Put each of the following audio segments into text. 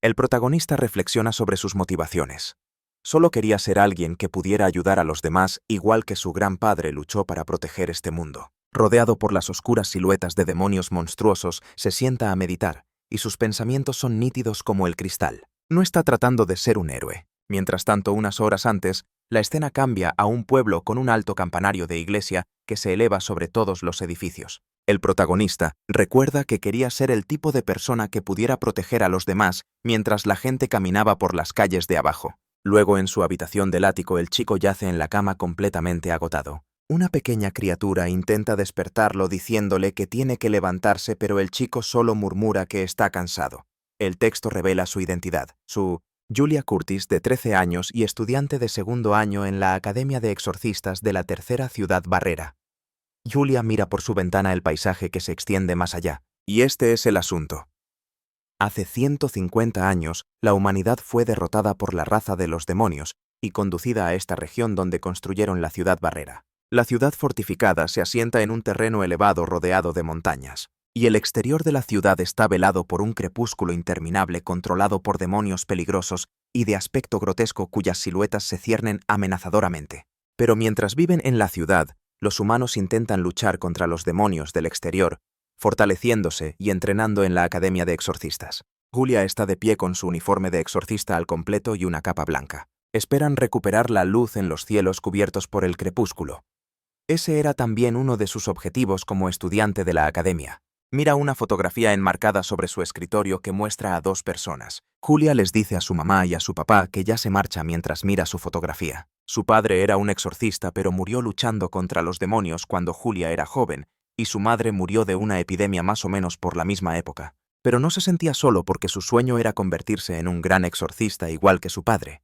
El protagonista reflexiona sobre sus motivaciones. Solo quería ser alguien que pudiera ayudar a los demás, igual que su gran padre luchó para proteger este mundo. Rodeado por las oscuras siluetas de demonios monstruosos, se sienta a meditar, y sus pensamientos son nítidos como el cristal. No está tratando de ser un héroe. Mientras tanto, unas horas antes, la escena cambia a un pueblo con un alto campanario de iglesia que se eleva sobre todos los edificios. El protagonista recuerda que quería ser el tipo de persona que pudiera proteger a los demás mientras la gente caminaba por las calles de abajo. Luego, en su habitación del ático, el chico yace en la cama completamente agotado. Una pequeña criatura intenta despertarlo diciéndole que tiene que levantarse, pero el chico solo murmura que está cansado. El texto revela su identidad, Julia Curtis, de 13 años y estudiante de segundo año en la Academia de Exorcistas de la tercera ciudad Barrera. Julia mira por su ventana el paisaje que se extiende más allá. Y este es el asunto. Hace 150 años, la humanidad fue derrotada por la raza de los demonios y conducida a esta región donde construyeron la ciudad Barrera. La ciudad fortificada se asienta en un terreno elevado rodeado de montañas, y el exterior de la ciudad está velado por un crepúsculo interminable controlado por demonios peligrosos y de aspecto grotesco cuyas siluetas se ciernen amenazadoramente. Pero mientras viven en la ciudad, los humanos intentan luchar contra los demonios del exterior, fortaleciéndose y entrenando en la Academia de Exorcistas. Julia está de pie con su uniforme de exorcista al completo y una capa blanca. Esperan recuperar la luz en los cielos cubiertos por el crepúsculo. Ese era también uno de sus objetivos como estudiante de la academia. Mira una fotografía enmarcada sobre su escritorio que muestra a dos personas. Julia les dice a su mamá y a su papá que ya se marcha mientras mira su fotografía. Su padre era un exorcista, pero murió luchando contra los demonios cuando Julia era joven, y su madre murió de una epidemia más o menos por la misma época. Pero no se sentía solo porque su sueño era convertirse en un gran exorcista igual que su padre.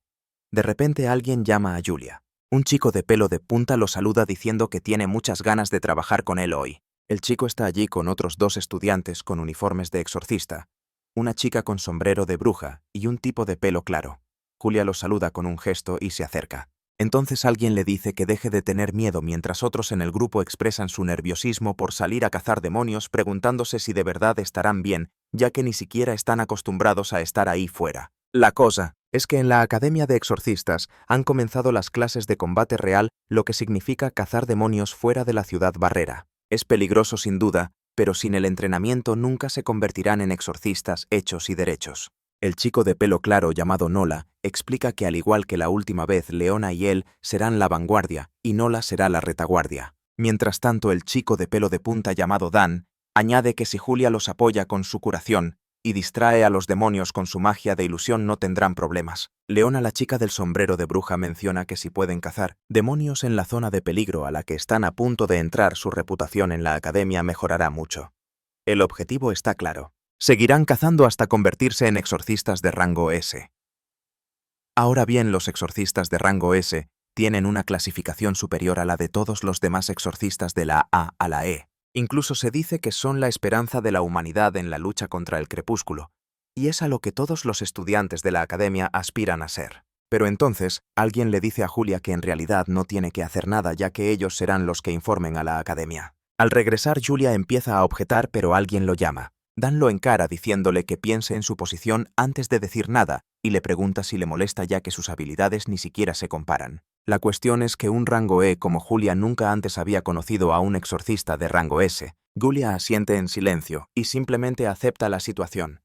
De repente alguien llama a Julia. Un chico de pelo de punta lo saluda diciendo que tiene muchas ganas de trabajar con él hoy. El chico está allí con otros dos estudiantes con uniformes de exorcista, una chica con sombrero de bruja y un tipo de pelo claro. Julia lo saluda con un gesto y se acerca. Entonces alguien le dice que deje de tener miedo mientras otros en el grupo expresan su nerviosismo por salir a cazar demonios preguntándose si de verdad estarán bien, ya que ni siquiera están acostumbrados a estar ahí fuera. La cosa es que en la Academia de Exorcistas han comenzado las clases de combate real, lo que significa cazar demonios fuera de la ciudad Barrera. Es peligroso sin duda, pero sin el entrenamiento nunca se convertirán en exorcistas hechos y derechos. El chico de pelo claro llamado Nola explica que al igual que la última vez, Leona y él serán la vanguardia y Nola será la retaguardia. Mientras tanto, el chico de pelo de punta llamado Dan añade que si Julia los apoya con su curación y distrae a los demonios con su magia de ilusión no tendrán problemas. Leona, la chica del sombrero de bruja, menciona que si pueden cazar demonios en la zona de peligro a la que están a punto de entrar, su reputación en la academia mejorará mucho. El objetivo está claro. Seguirán cazando hasta convertirse en exorcistas de rango S. Ahora bien, los exorcistas de rango S tienen una clasificación superior a la de todos los demás exorcistas de la A a la E. Incluso se dice que son la esperanza de la humanidad en la lucha contra el crepúsculo, y es a lo que todos los estudiantes de la academia aspiran a ser. Pero entonces, alguien le dice a Julia que en realidad no tiene que hacer nada, ya que ellos serán los que informen a la academia. Al regresar, Julia empieza a objetar, pero alguien lo llama. Dan lo encara diciéndole que piense en su posición antes de decir nada, y le pregunta si le molesta ya que sus habilidades ni siquiera se comparan. La cuestión es que un rango E como Julia nunca antes había conocido a un exorcista de rango S. Julia asiente en silencio y simplemente acepta la situación.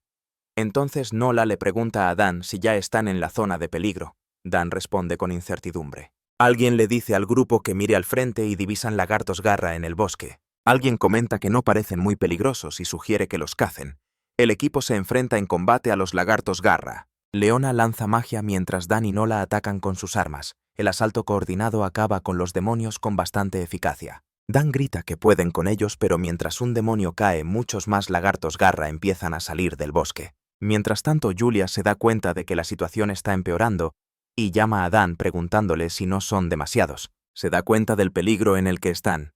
Entonces Nola le pregunta a Dan si ya están en la zona de peligro. Dan responde con incertidumbre. Alguien le dice al grupo que mire al frente y divisan lagartos garra en el bosque. Alguien comenta que no parecen muy peligrosos y sugiere que los cacen. El equipo se enfrenta en combate a los lagartos garra. Leona lanza magia mientras Dan y Nola atacan con sus armas. El asalto coordinado acaba con los demonios con bastante eficacia. Dan grita que pueden con ellos, pero mientras un demonio cae, muchos más lagartos garra empiezan a salir del bosque. Mientras tanto, Julia se da cuenta de que la situación está empeorando y llama a Dan preguntándole si no son demasiados. Se da cuenta del peligro en el que están.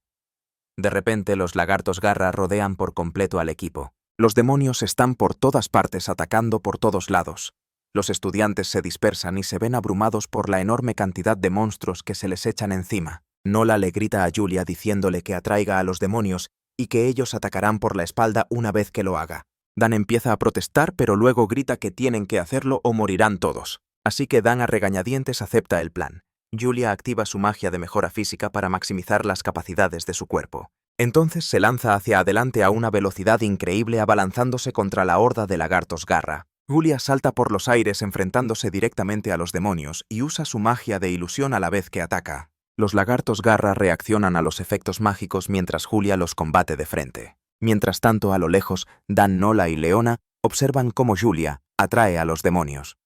De repente, los lagartos garra rodean por completo al equipo. Los demonios están por todas partes atacando por todos lados. Los estudiantes se dispersan y se ven abrumados por la enorme cantidad de monstruos que se les echan encima. Nola le grita a Julia diciéndole que atraiga a los demonios y que ellos atacarán por la espalda una vez que lo haga. Dan empieza a protestar, pero luego grita que tienen que hacerlo o morirán todos. Así que Dan a regañadientes acepta el plan. Julia activa su magia de mejora física para maximizar las capacidades de su cuerpo. Entonces se lanza hacia adelante a una velocidad increíble abalanzándose contra la horda de lagartos garra. Julia salta por los aires enfrentándose directamente a los demonios y usa su magia de ilusión a la vez que ataca. Los lagartos garra reaccionan a los efectos mágicos mientras Julia los combate de frente. Mientras tanto, a lo lejos, Dan, Nola y Leona observan cómo Julia atrae a los demonios.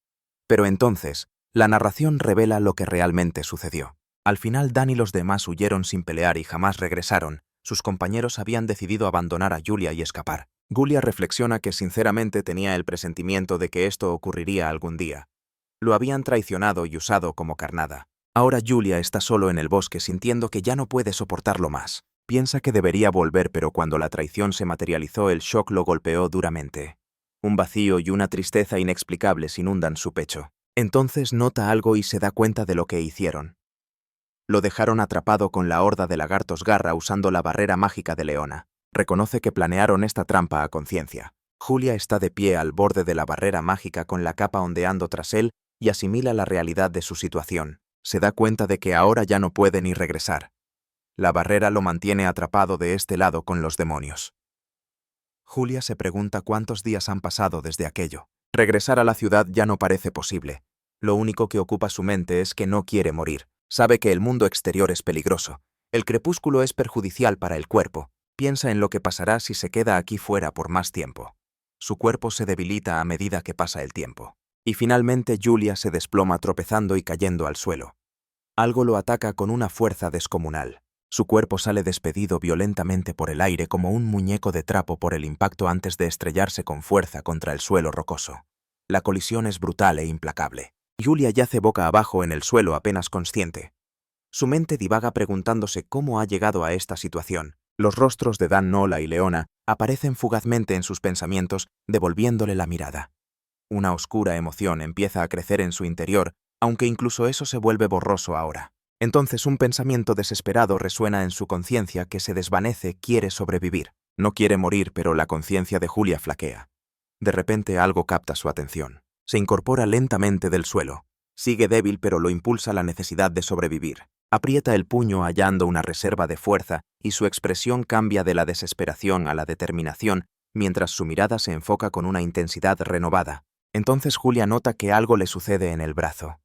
Pero entonces, la narración revela lo que realmente sucedió. Al final, Dan y los demás huyeron sin pelear y jamás regresaron. Sus compañeros habían decidido abandonar a Julia y escapar. Julia reflexiona que sinceramente tenía el presentimiento de que esto ocurriría algún día. Lo habían traicionado y usado como carnada. Ahora Julia está solo en el bosque sintiendo que ya no puede soportarlo más. Piensa que debería volver, pero cuando la traición se materializó, el shock lo golpeó duramente. Un vacío y una tristeza inexplicables inundan su pecho. Entonces nota algo y se da cuenta de lo que hicieron. Lo dejaron atrapado con la horda de lagartos garra usando la barrera mágica de Leona. Reconoce que planearon esta trampa a conciencia. Julia está de pie al borde de la barrera mágica con la capa ondeando tras él y asimila la realidad de su situación. Se da cuenta de que ahora ya no puede ni regresar. La barrera lo mantiene atrapado de este lado con los demonios. Julia se pregunta cuántos días han pasado desde aquello. Regresar a la ciudad ya no parece posible. Lo único que ocupa su mente es que no quiere morir. Sabe que el mundo exterior es peligroso. El crepúsculo es perjudicial para el cuerpo. Piensa en lo que pasará si se queda aquí fuera por más tiempo. Su cuerpo se debilita a medida que pasa el tiempo. Y finalmente Julia se desploma tropezando y cayendo al suelo. Algo lo ataca con una fuerza descomunal. Su cuerpo sale despedido violentamente por el aire como un muñeco de trapo por el impacto antes de estrellarse con fuerza contra el suelo rocoso. La colisión es brutal e implacable. Julia yace boca abajo en el suelo apenas consciente. Su mente divaga preguntándose cómo ha llegado a esta situación. Los rostros de Dan, Nola y Leona aparecen fugazmente en sus pensamientos, devolviéndole la mirada. Una oscura emoción empieza a crecer en su interior, aunque incluso eso se vuelve borroso ahora. Entonces un pensamiento desesperado resuena en su conciencia que se desvanece, quiere sobrevivir. No quiere morir, pero la conciencia de Julia flaquea. De repente algo capta su atención. Se incorpora lentamente del suelo. Sigue débil, pero lo impulsa la necesidad de sobrevivir. Aprieta el puño hallando una reserva de fuerza y su expresión cambia de la desesperación a la determinación mientras su mirada se enfoca con una intensidad renovada. Entonces Julia nota que algo le sucede en el brazo.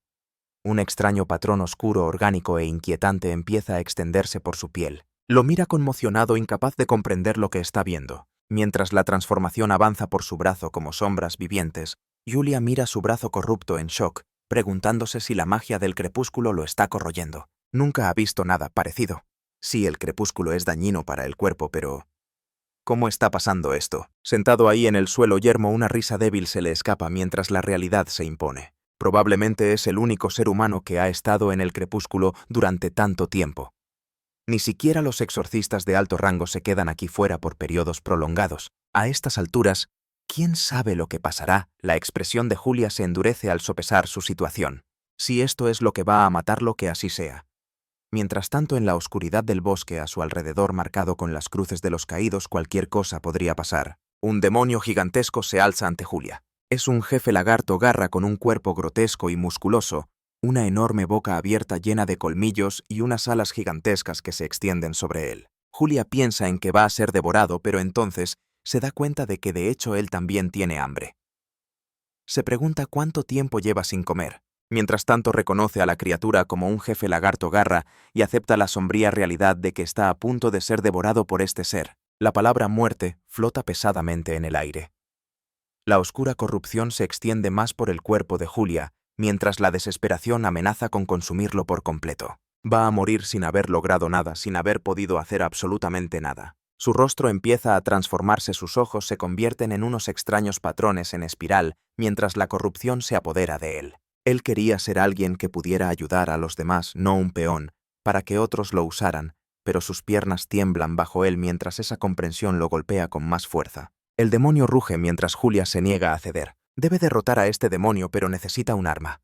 Un extraño patrón oscuro, orgánico e inquietante empieza a extenderse por su piel. Lo mira conmocionado, incapaz de comprender lo que está viendo. Mientras la transformación avanza por su brazo como sombras vivientes, Julia mira su brazo corrupto en shock, preguntándose si la magia del crepúsculo lo está corroyendo. Nunca ha visto nada parecido. Sí, el crepúsculo es dañino para el cuerpo, pero... ¿Cómo está pasando esto? Sentado ahí en el suelo yermo, una risa débil se le escapa mientras la realidad se impone. Probablemente es el único ser humano que ha estado en el crepúsculo durante tanto tiempo. Ni siquiera los exorcistas de alto rango se quedan aquí fuera por periodos prolongados. A estas alturas, ¿quién sabe lo que pasará? La expresión de Julia se endurece al sopesar su situación. Si esto es lo que va a matarlo, que así sea. Mientras tanto, en la oscuridad del bosque a su alrededor marcado con las cruces de los caídos, cualquier cosa podría pasar. Un demonio gigantesco se alza ante Julia. Es un jefe lagarto garra con un cuerpo grotesco y musculoso, una enorme boca abierta llena de colmillos y unas alas gigantescas que se extienden sobre él. Julia piensa en que va a ser devorado, pero entonces se da cuenta de que de hecho él también tiene hambre. Se pregunta cuánto tiempo lleva sin comer. Mientras tanto reconoce a la criatura como un jefe lagarto garra y acepta la sombría realidad de que está a punto de ser devorado por este ser. La palabra muerte flota pesadamente en el aire. La oscura corrupción se extiende más por el cuerpo de Julia, mientras la desesperación amenaza con consumirlo por completo. Va a morir sin haber logrado nada, sin haber podido hacer absolutamente nada. Su rostro empieza a transformarse, sus ojos se convierten en unos extraños patrones en espiral, mientras la corrupción se apodera de él. Él quería ser alguien que pudiera ayudar a los demás, no un peón, para que otros lo usaran, pero sus piernas tiemblan bajo él mientras esa comprensión lo golpea con más fuerza. El demonio ruge mientras Julia se niega a ceder. Debe derrotar a este demonio, pero necesita un arma.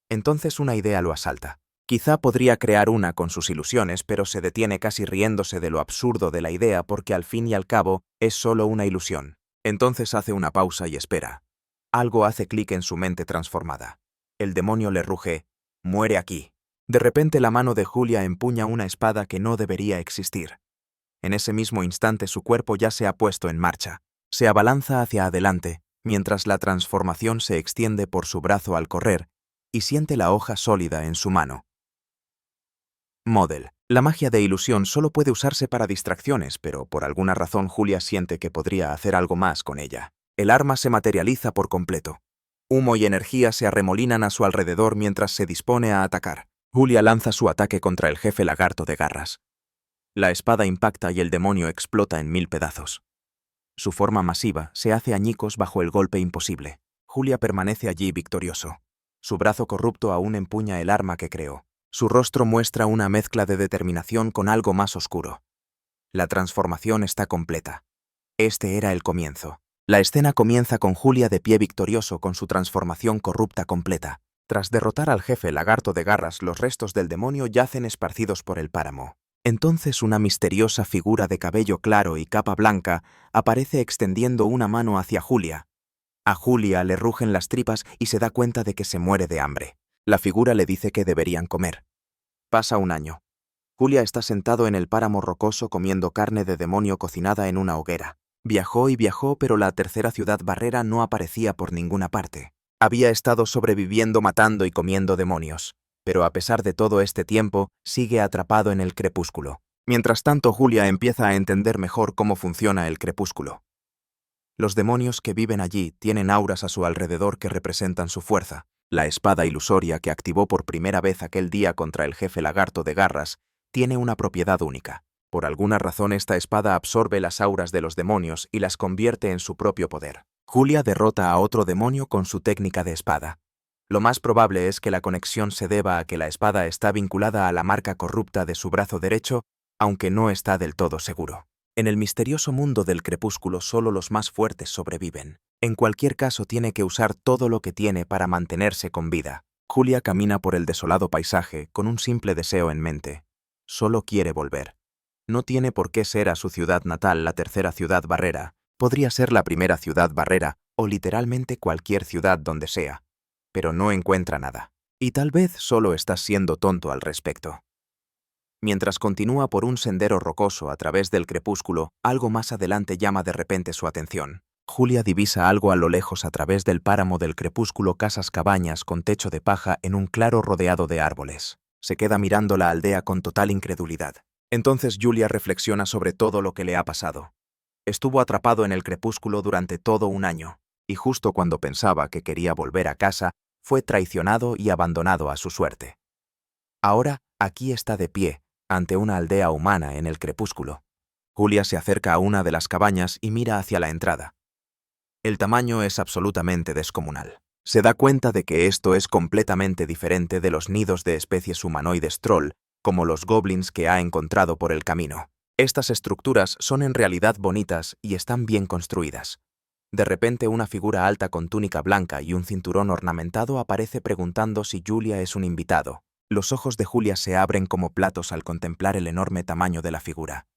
Entonces una idea lo asalta. Quizá podría crear una con sus ilusiones, pero se detiene casi riéndose de lo absurdo de la idea porque al fin y al cabo es solo una ilusión. Entonces hace una pausa y espera. Algo hace clic en su mente transformada. El demonio le ruge: «Muere aquí». De repente la mano de Julia empuña una espada que no debería existir. En ese mismo instante su cuerpo ya se ha puesto en marcha. Se abalanza hacia adelante, mientras la transformación se extiende por su brazo al correr, y siente la hoja sólida en su mano. Model. La magia de ilusión solo puede usarse para distracciones, pero por alguna razón Julia siente que podría hacer algo más con ella. El arma se materializa por completo. Humo y energía se arremolinan a su alrededor mientras se dispone a atacar. Julia lanza su ataque contra el jefe lagarto de garras. La espada impacta y el demonio explota en 1000 pedazos. Su forma masiva se hace añicos bajo el golpe imposible. Julia permanece allí victorioso. Su brazo corrupto aún empuña el arma que creó. Su rostro muestra una mezcla de determinación con algo más oscuro. La transformación está completa. Este era el comienzo. La escena comienza con Julia de pie victorioso con su transformación corrupta completa. Tras derrotar al jefe lagarto de garras, los restos del demonio yacen esparcidos por el páramo. Entonces una misteriosa figura de cabello claro y capa blanca aparece extendiendo una mano hacia Julia. A Julia le rugen las tripas y se da cuenta de que se muere de hambre. La figura le dice que deberían comer. Pasa un año. Julia está sentado en el páramo rocoso comiendo carne de demonio cocinada en una hoguera. Viajó y viajó, pero la tercera ciudad barrera no aparecía por ninguna parte. Había estado sobreviviendo matando y comiendo demonios. Pero a pesar de todo este tiempo, sigue atrapado en el crepúsculo. Mientras tanto, Julia empieza a entender mejor cómo funciona el crepúsculo. Los demonios que viven allí tienen auras a su alrededor que representan su fuerza. La espada ilusoria que activó por primera vez aquel día contra el jefe lagarto de garras tiene una propiedad única. Por alguna razón esta espada absorbe las auras de los demonios y las convierte en su propio poder. Julia derrota a otro demonio con su técnica de espada. Lo más probable es que la conexión se deba a que la espada está vinculada a la marca corrupta de su brazo derecho, aunque no está del todo seguro. En el misterioso mundo del crepúsculo solo los más fuertes sobreviven. En cualquier caso tiene que usar todo lo que tiene para mantenerse con vida. Julia camina por el desolado paisaje con un simple deseo en mente. Solo quiere volver. No tiene por qué ser a su ciudad natal la tercera ciudad barrera. Podría ser la primera ciudad barrera o literalmente cualquier ciudad donde sea. Pero no encuentra nada. Y tal vez solo está siendo tonto al respecto. Mientras continúa por un sendero rocoso a través del crepúsculo, algo más adelante llama de repente su atención. Julia divisa algo a lo lejos a través del páramo del crepúsculo, casas-cabañas con techo de paja en un claro rodeado de árboles. Se queda mirando la aldea con total incredulidad. Entonces Julia reflexiona sobre todo lo que le ha pasado. Estuvo atrapado en el crepúsculo durante todo un año, y justo cuando pensaba que quería volver a casa, fue traicionado y abandonado a su suerte. Ahora, aquí está de pie, ante una aldea humana en el crepúsculo. Julia se acerca a una de las cabañas y mira hacia la entrada. El tamaño es absolutamente descomunal. Se da cuenta de que esto es completamente diferente de los nidos de especies humanoides troll, como los goblins que ha encontrado por el camino. Estas estructuras son en realidad bonitas y están bien construidas. De repente una figura alta con túnica blanca y un cinturón ornamentado aparece preguntando si Julia es un invitado. Los ojos de Julia se abren como platos al contemplar el enorme tamaño de la figura.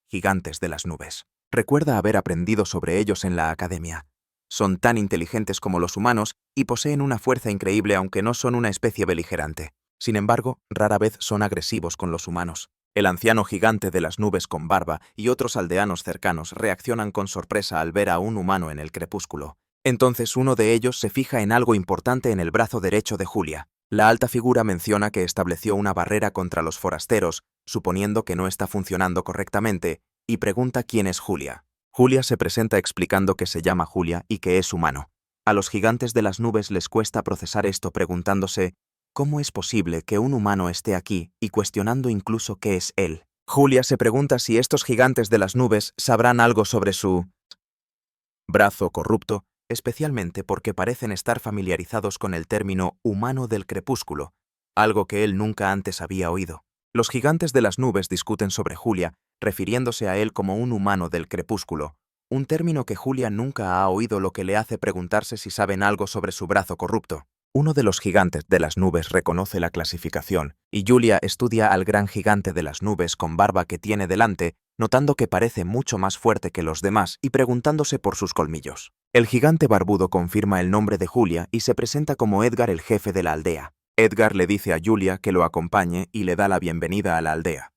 Gigantes de las nubes. Recuerda haber aprendido sobre ellos en la academia. Son tan inteligentes como los humanos y poseen una fuerza increíble aunque no son una especie beligerante. Sin embargo, rara vez son agresivos con los humanos. El anciano gigante de las nubes con barba y otros aldeanos cercanos reaccionan con sorpresa al ver a un humano en el crepúsculo. Entonces uno de ellos se fija en algo importante en el brazo derecho de Julia. La alta figura menciona que estableció una barrera contra los forasteros, suponiendo que no está funcionando correctamente, y pregunta quién es Julia. Julia se presenta explicando que se llama Julia y que es humano. A los gigantes de las nubes les cuesta procesar esto, preguntándose ¿cómo es posible que un humano esté aquí y cuestionando incluso qué es él? Julia se pregunta si estos gigantes de las nubes sabrán algo sobre su brazo corrupto, especialmente porque parecen estar familiarizados con el término humano del crepúsculo, algo que él nunca antes había oído. Los gigantes de las nubes discuten sobre Julia, refiriéndose a él como un humano del crepúsculo, un término que Julia nunca ha oído, lo que le hace preguntarse si saben algo sobre su brazo corrupto. Uno de los gigantes de las nubes reconoce la clasificación, y Julia estudia al gran gigante de las nubes con barba que tiene delante, notando que parece mucho más fuerte que los demás y preguntándose por sus colmillos. El gigante barbudo confirma el nombre de Julia y se presenta como Edgar, el jefe de la aldea. Edgar le dice a Julia que lo acompañe y le da la bienvenida a la aldea.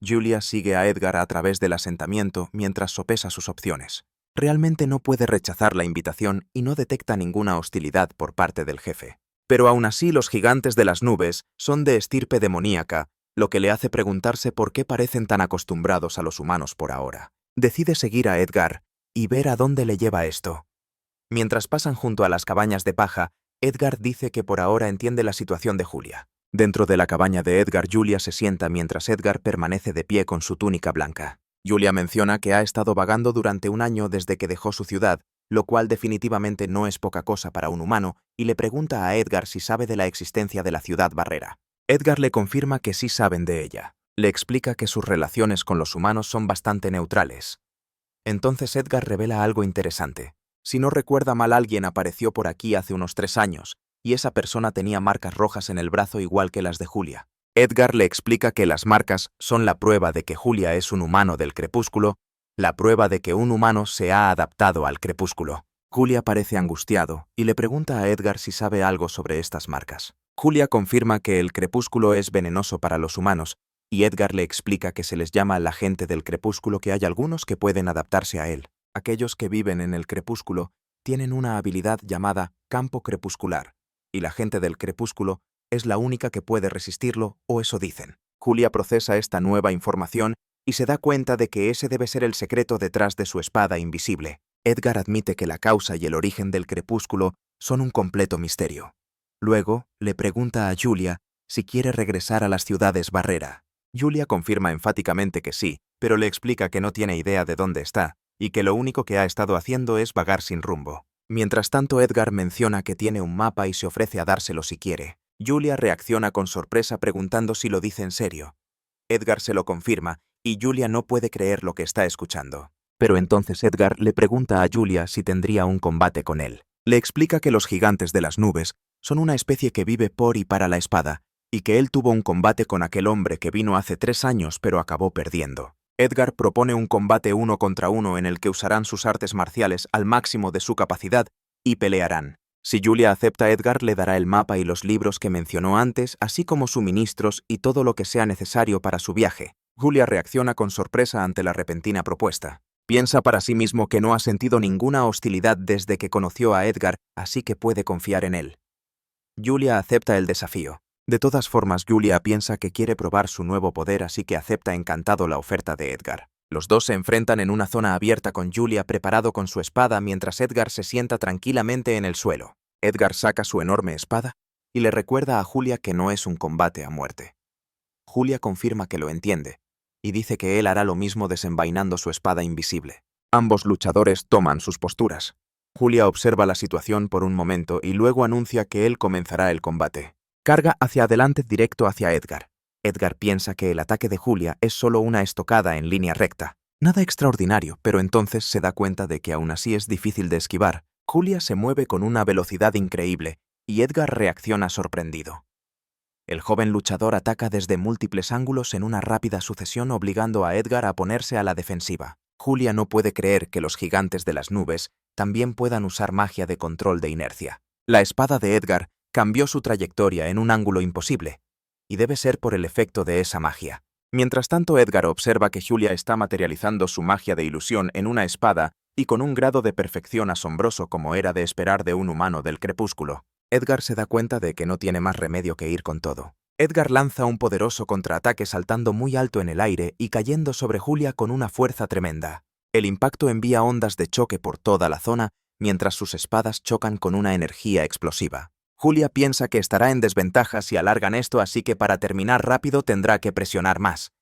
Julia sigue a Edgar a través del asentamiento mientras sopesa sus opciones. Realmente no puede rechazar la invitación y no detecta ninguna hostilidad por parte del jefe. Pero aún así los gigantes de las nubes son de estirpe demoníaca, lo que le hace preguntarse por qué parecen tan acostumbrados a los humanos por ahora. Decide seguir a Edgar y ver a dónde le lleva esto. Mientras pasan junto a las cabañas de paja, Edgar dice que por ahora entiende la situación de Julia. Dentro de la cabaña de Edgar, Julia se sienta mientras Edgar permanece de pie con su túnica blanca. Julia menciona que ha estado vagando durante un año desde que dejó su ciudad, lo cual definitivamente no es poca cosa para un humano, y le pregunta a Edgar si sabe de la existencia de la ciudad barrera. Edgar le confirma que sí saben de ella. Le explica que sus relaciones con los humanos son bastante neutrales. Entonces Edgar revela algo interesante. Si no recuerda mal, alguien apareció por aquí hace unos 3 años, y esa persona tenía marcas rojas en el brazo igual que las de Julia. Edgar le explica que las marcas son la prueba de que Julia es un humano del crepúsculo, la prueba de que un humano se ha adaptado al crepúsculo. Julia parece angustiado y le pregunta a Edgar si sabe algo sobre estas marcas. Julia confirma que el crepúsculo es venenoso para los humanos, y Edgar le explica que se les llama la gente del crepúsculo, que hay algunos que pueden adaptarse a él. Aquellos que viven en el crepúsculo tienen una habilidad llamada campo crepuscular, y la gente del crepúsculo es la única que puede resistirlo, o eso dicen. Julia procesa esta nueva información y se da cuenta de que ese debe ser el secreto detrás de su espada invisible. Edgar admite que la causa y el origen del crepúsculo son un completo misterio. Luego, le pregunta a Julia si quiere regresar a las ciudades barrera. Julia confirma enfáticamente que sí, pero le explica que no tiene idea de dónde está, y que lo único que ha estado haciendo es vagar sin rumbo. Mientras tanto, Edgar menciona que tiene un mapa y se ofrece a dárselo si quiere. Julia reacciona con sorpresa preguntando si lo dice en serio. Edgar se lo confirma, y Julia no puede creer lo que está escuchando. Pero entonces Edgar le pregunta a Julia si tendría un combate con él. Le explica que los gigantes de las nubes son una especie que vive por y para la espada, y que él tuvo un combate con aquel hombre que vino hace 3 años pero acabó perdiendo. Edgar propone un combate 1 contra 1 en el que usarán sus artes marciales al máximo de su capacidad y pelearán. Si Julia acepta, Edgar le dará el mapa y los libros que mencionó antes, así como suministros y todo lo que sea necesario para su viaje. Julia reacciona con sorpresa ante la repentina propuesta. Piensa para sí mismo que no ha sentido ninguna hostilidad desde que conoció a Edgar, así que puede confiar en él. Julia acepta el desafío. De todas formas, Julia piensa que quiere probar su nuevo poder, así que acepta encantado la oferta de Edgar. Los dos se enfrentan en una zona abierta con Julia preparado con su espada mientras Edgar se sienta tranquilamente en el suelo. Edgar saca su enorme espada y le recuerda a Julia que no es un combate a muerte. Julia confirma que lo entiende y dice que él hará lo mismo desenvainando su espada invisible. Ambos luchadores toman sus posturas. Julia observa la situación por un momento y luego anuncia que él comenzará el combate. Carga hacia adelante directo hacia Edgar. Edgar piensa que el ataque de Julia es solo una estocada en línea recta. Nada extraordinario, pero entonces se da cuenta de que aún así es difícil de esquivar. Julia se mueve con una velocidad increíble y Edgar reacciona sorprendido. El joven luchador ataca desde múltiples ángulos en una rápida sucesión, obligando a Edgar a ponerse a la defensiva. Julia no puede creer que los gigantes de las nubes también puedan usar magia de control de inercia. La espada de Edgar cambió su trayectoria en un ángulo imposible, y debe ser por el efecto de esa magia. Mientras tanto, Edgar observa que Julia está materializando su magia de ilusión en una espada y con un grado de perfección asombroso como era de esperar de un humano del crepúsculo. Edgar se da cuenta de que no tiene más remedio que ir con todo. Edgar lanza un poderoso contraataque saltando muy alto en el aire y cayendo sobre Julia con una fuerza tremenda. El impacto envía ondas de choque por toda la zona mientras sus espadas chocan con una energía explosiva. Julia piensa que estará en desventaja si alargan esto, así que para terminar rápido tendrá que presionar más.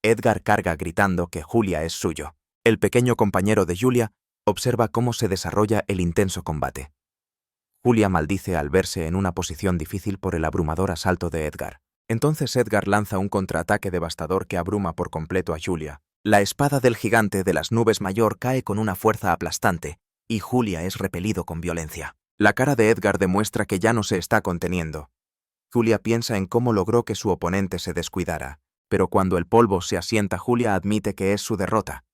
Edgar carga gritando que Julia es suyo. El pequeño compañero de Julia observa cómo se desarrolla el intenso combate. Julia maldice al verse en una posición difícil por el abrumador asalto de Edgar. Entonces Edgar lanza un contraataque devastador que abruma por completo a Julia. La espada del gigante de las nubes mayor cae con una fuerza aplastante, y Julia es repelido con violencia. La cara de Edgar demuestra que ya no se está conteniendo. Julia piensa en cómo logró que su oponente se descuidara. pero cuando el polvo se asienta, Julia admite que es su derrota.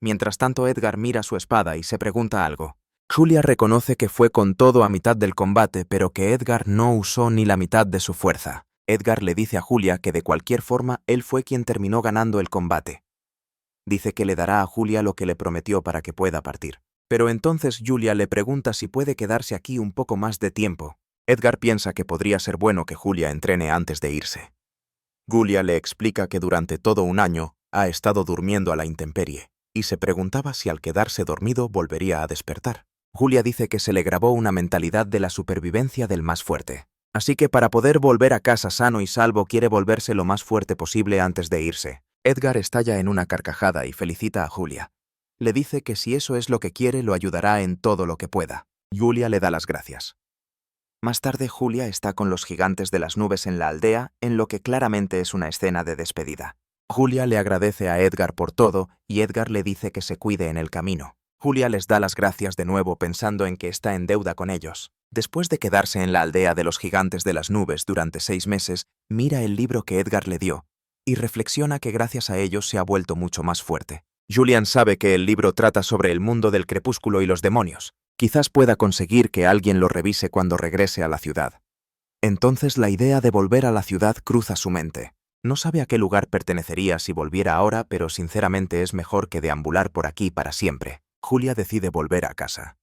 Mientras tanto, Edgar mira su espada y se pregunta algo. Julia reconoce que fue con todo a mitad del combate, pero que Edgar no usó ni la mitad de su fuerza. Edgar le dice a Julia que de cualquier forma él fue quien terminó ganando el combate. Dice que le dará a Julia lo que le prometió para que pueda partir. Pero entonces Julia le pregunta si puede quedarse aquí un poco más de tiempo. Edgar piensa que podría ser bueno que Julia entrene antes de irse. Julia le explica que durante todo un año ha estado durmiendo a la intemperie, y se preguntaba si al quedarse dormido volvería a despertar. Julia dice que se le grabó una mentalidad de la supervivencia del más fuerte. Así que para poder volver a casa sano y salvo quiere volverse lo más fuerte posible antes de irse. Edgar estalla en una carcajada y felicita a Julia. Le dice que si eso es lo que quiere, lo ayudará en todo lo que pueda. Julia le da las gracias. Más tarde, Julia está con los gigantes de las nubes en la aldea, en lo que claramente es una escena de despedida. Julia le agradece a Edgar por todo y Edgar le dice que se cuide en el camino. Julia les da las gracias de nuevo pensando en que está en deuda con ellos. Después de quedarse en la aldea de los gigantes de las nubes durante 6 meses, mira el libro que Edgar le dio y reflexiona que gracias a ellos se ha vuelto mucho más fuerte. Julian sabe que el libro trata sobre el mundo del crepúsculo y los demonios. Quizás pueda conseguir que alguien lo revise cuando regrese a la ciudad. Entonces la idea de volver a la ciudad cruza su mente. No sabe a qué lugar pertenecería si volviera ahora, pero sinceramente es mejor que deambular por aquí para siempre. Julia decide volver a casa.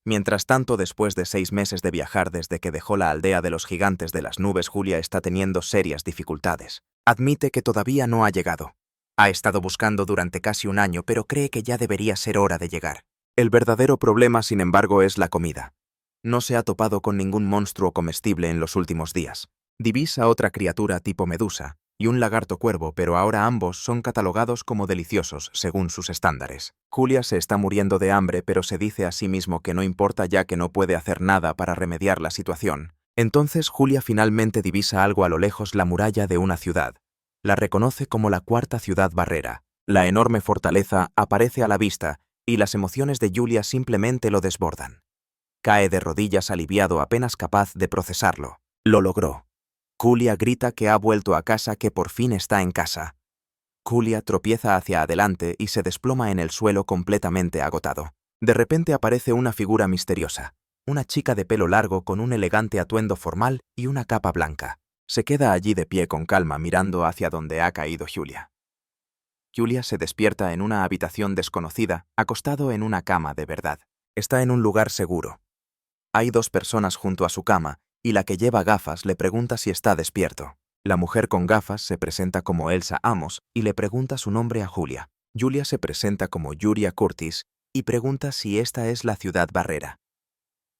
Mientras tanto, después de 6 meses de viajar desde que dejó la aldea de los gigantes de las nubes, Julia está teniendo serias dificultades. Admite que todavía no ha llegado. Ha estado buscando durante casi un año, pero cree que ya debería ser hora de llegar. El verdadero problema, sin embargo, es la comida. No se ha topado con ningún monstruo comestible en los últimos días. Divisa otra criatura tipo medusa y un lagarto cuervo, pero ahora ambos son catalogados como deliciosos según sus estándares. Julia se está muriendo de hambre, pero se dice a sí mismo que no importa ya que no puede hacer nada para remediar la situación. Entonces Julia finalmente divisa algo a lo lejos, la muralla de una ciudad. La reconoce como la cuarta ciudad barrera. La enorme fortaleza aparece a la vista y las emociones de Julia simplemente lo desbordan. Cae de rodillas aliviado, apenas capaz de procesarlo. Lo logró. Julia grita que ha vuelto a casa, que por fin está en casa. Julia tropieza hacia adelante y se desploma en el suelo completamente agotado. De repente aparece una figura misteriosa, una chica de pelo largo con un elegante atuendo formal y una capa blanca. Se queda allí de pie con calma mirando hacia donde ha caído Julia. Julia se despierta en una habitación desconocida, acostado en una cama de verdad. Está en un lugar seguro. Hay 2 personas junto a su cama y la que lleva gafas le pregunta si está despierto. La mujer con gafas se presenta como Elsa Amos y le pregunta su nombre a Julia. Julia se presenta como Julia Curtis y pregunta si esta es la ciudad barrera.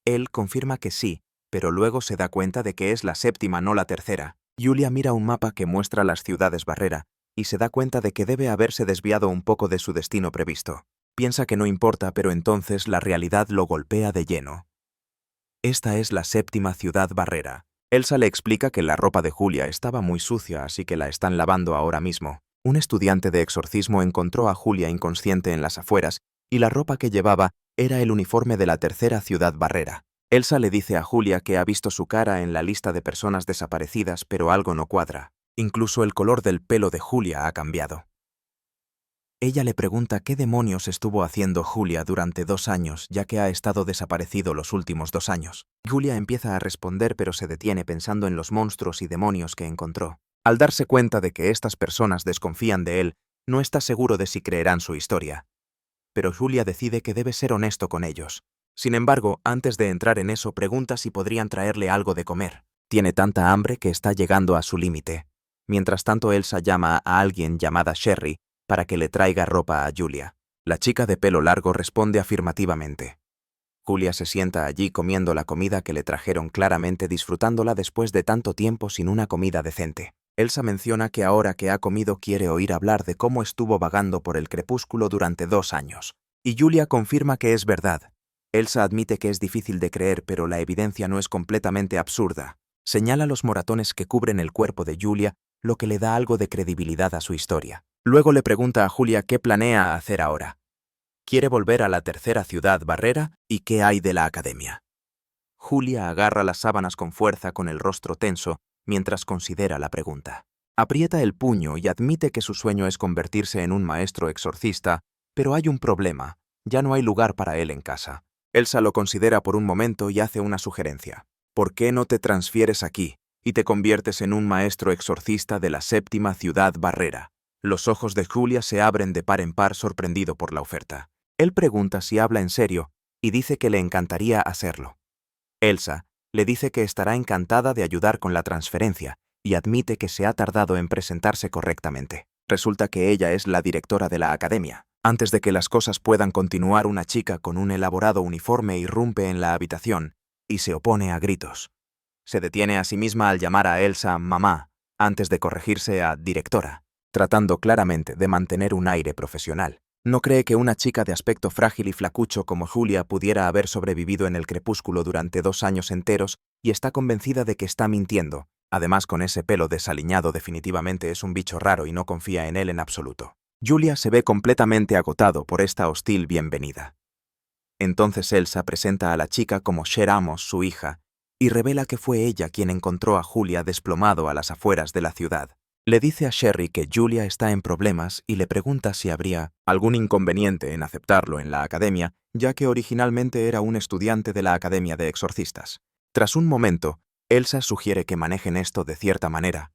Él confirma que sí, pero luego se da cuenta de que es la 7ª, no la 3ª. Julia mira un mapa que muestra las ciudades barrera y se da cuenta de que debe haberse desviado un poco de su destino previsto. Piensa que no importa, pero entonces la realidad lo golpea de lleno. Esta es la 7ª ciudad barrera. Elsa le explica que la ropa de Julia estaba muy sucia, así que la están lavando ahora mismo. Un estudiante de exorcismo encontró a Julia inconsciente en las afueras y la ropa que llevaba era el uniforme de la 3ª ciudad barrera. Elsa le dice a Julia que ha visto su cara en la lista de personas desaparecidas, pero algo no cuadra. Incluso el color del pelo de Julia ha cambiado. Ella le pregunta qué demonios estuvo haciendo Julia durante 2 años, ya que ha estado desaparecido los últimos 2 años. Julia empieza a responder, pero se detiene pensando en los monstruos y demonios que encontró. Al darse cuenta de que estas personas desconfían de él, no está seguro de si creerán su historia. Pero Julia decide que debe ser honesto con ellos. Sin embargo, antes de entrar en eso, pregunta si podrían traerle algo de comer. Tiene tanta hambre que está llegando a su límite. Mientras tanto, Elsa llama a alguien llamada Sherry para que le traiga ropa a Julia. La chica de pelo largo responde afirmativamente. Julia se sienta allí comiendo la comida que le trajeron, claramente disfrutándola después de tanto tiempo sin una comida decente. Elsa menciona que ahora que ha comido quiere oír hablar de cómo estuvo vagando por el crepúsculo durante 2 años. Y Julia confirma que es verdad. Elsa admite que es difícil de creer, pero la evidencia no es completamente absurda. Señala los moratones que cubren el cuerpo de Julia, lo que le da algo de credibilidad a su historia. Luego le pregunta a Julia qué planea hacer ahora. ¿Quiere volver a la 3ª ciudad barrera? ¿Y qué hay de la academia? Julia agarra las sábanas con fuerza con el rostro tenso mientras considera la pregunta. Aprieta el puño y admite que su sueño es convertirse en un maestro exorcista, pero hay un problema, ya no hay lugar para él en casa. Elsa lo considera por un momento y hace una sugerencia. ¿Por qué no te transfieres aquí y te conviertes en un maestro exorcista de la 7ª ciudad Barrera? Los ojos de Julia se abren de par en par sorprendido por la oferta. Él pregunta si habla en serio y dice que le encantaría hacerlo. Elsa le dice que estará encantada de ayudar con la transferencia y admite que se ha tardado en presentarse correctamente. Resulta que ella es la directora de la academia. Antes de que las cosas puedan continuar, una chica con un elaborado uniforme irrumpe en la habitación y se opone a gritos. Se detiene a sí misma al llamar a Elsa mamá, antes de corregirse a directora, tratando claramente de mantener un aire profesional. No cree que una chica de aspecto frágil y flacucho como Julia pudiera haber sobrevivido en el crepúsculo durante 2 años enteros y está convencida de que está mintiendo. Además, con ese pelo desaliñado definitivamente es un bicho raro y no confía en él en absoluto. Julia se ve completamente agotado por esta hostil bienvenida. Entonces Elsa presenta a la chica como Cher Amos, su hija, y revela que fue ella quien encontró a Julia desplomado a las afueras de la ciudad. Le dice a Sherry que Julia está en problemas y le pregunta si habría algún inconveniente en aceptarlo en la academia, ya que originalmente era un estudiante de la Academia de Exorcistas. Tras un momento, Elsa sugiere que manejen esto de cierta manera.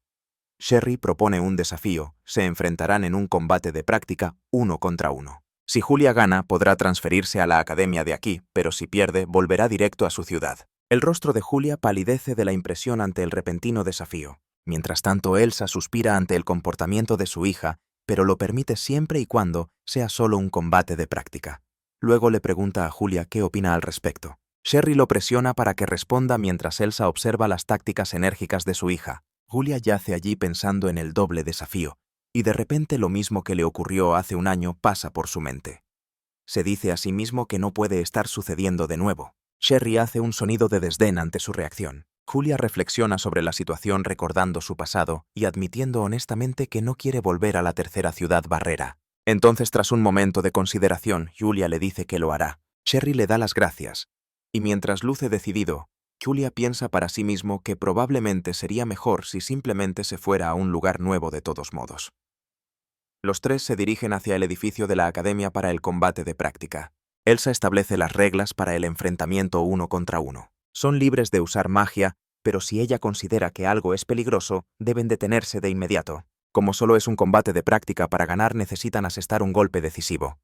Sherry propone un desafío, se enfrentarán en un combate de práctica 1 contra 1. Si Julia gana, podrá transferirse a la academia de aquí, pero si pierde, volverá directo a su ciudad. El rostro de Julia palidece de la impresión ante el repentino desafío. Mientras tanto, Elsa suspira ante el comportamiento de su hija, pero lo permite siempre y cuando sea solo un combate de práctica. Luego le pregunta a Julia qué opina al respecto. Sherry lo presiona para que responda mientras Elsa observa las tácticas enérgicas de su hija. Julia yace allí pensando en el doble desafío, y de repente lo mismo que le ocurrió hace un año pasa por su mente. Se dice a sí mismo que no puede estar sucediendo de nuevo. Sherry hace un sonido de desdén ante su reacción. Julia reflexiona sobre la situación recordando su pasado y admitiendo honestamente que no quiere volver a la 3ª ciudad Barrera. Entonces, tras un momento de consideración, Julia le dice que lo hará. Sherry le da las gracias, y mientras luce decidido, Julia piensa para sí mismo que probablemente sería mejor si simplemente se fuera a un lugar nuevo de todos modos. Los tres se dirigen hacia el edificio de la academia para el combate de práctica. Elsa establece las reglas para el enfrentamiento 1 contra 1. Son libres de usar magia, pero si ella considera que algo es peligroso, deben detenerse de inmediato. Como solo es un combate de práctica, para ganar necesitan asestar un golpe decisivo.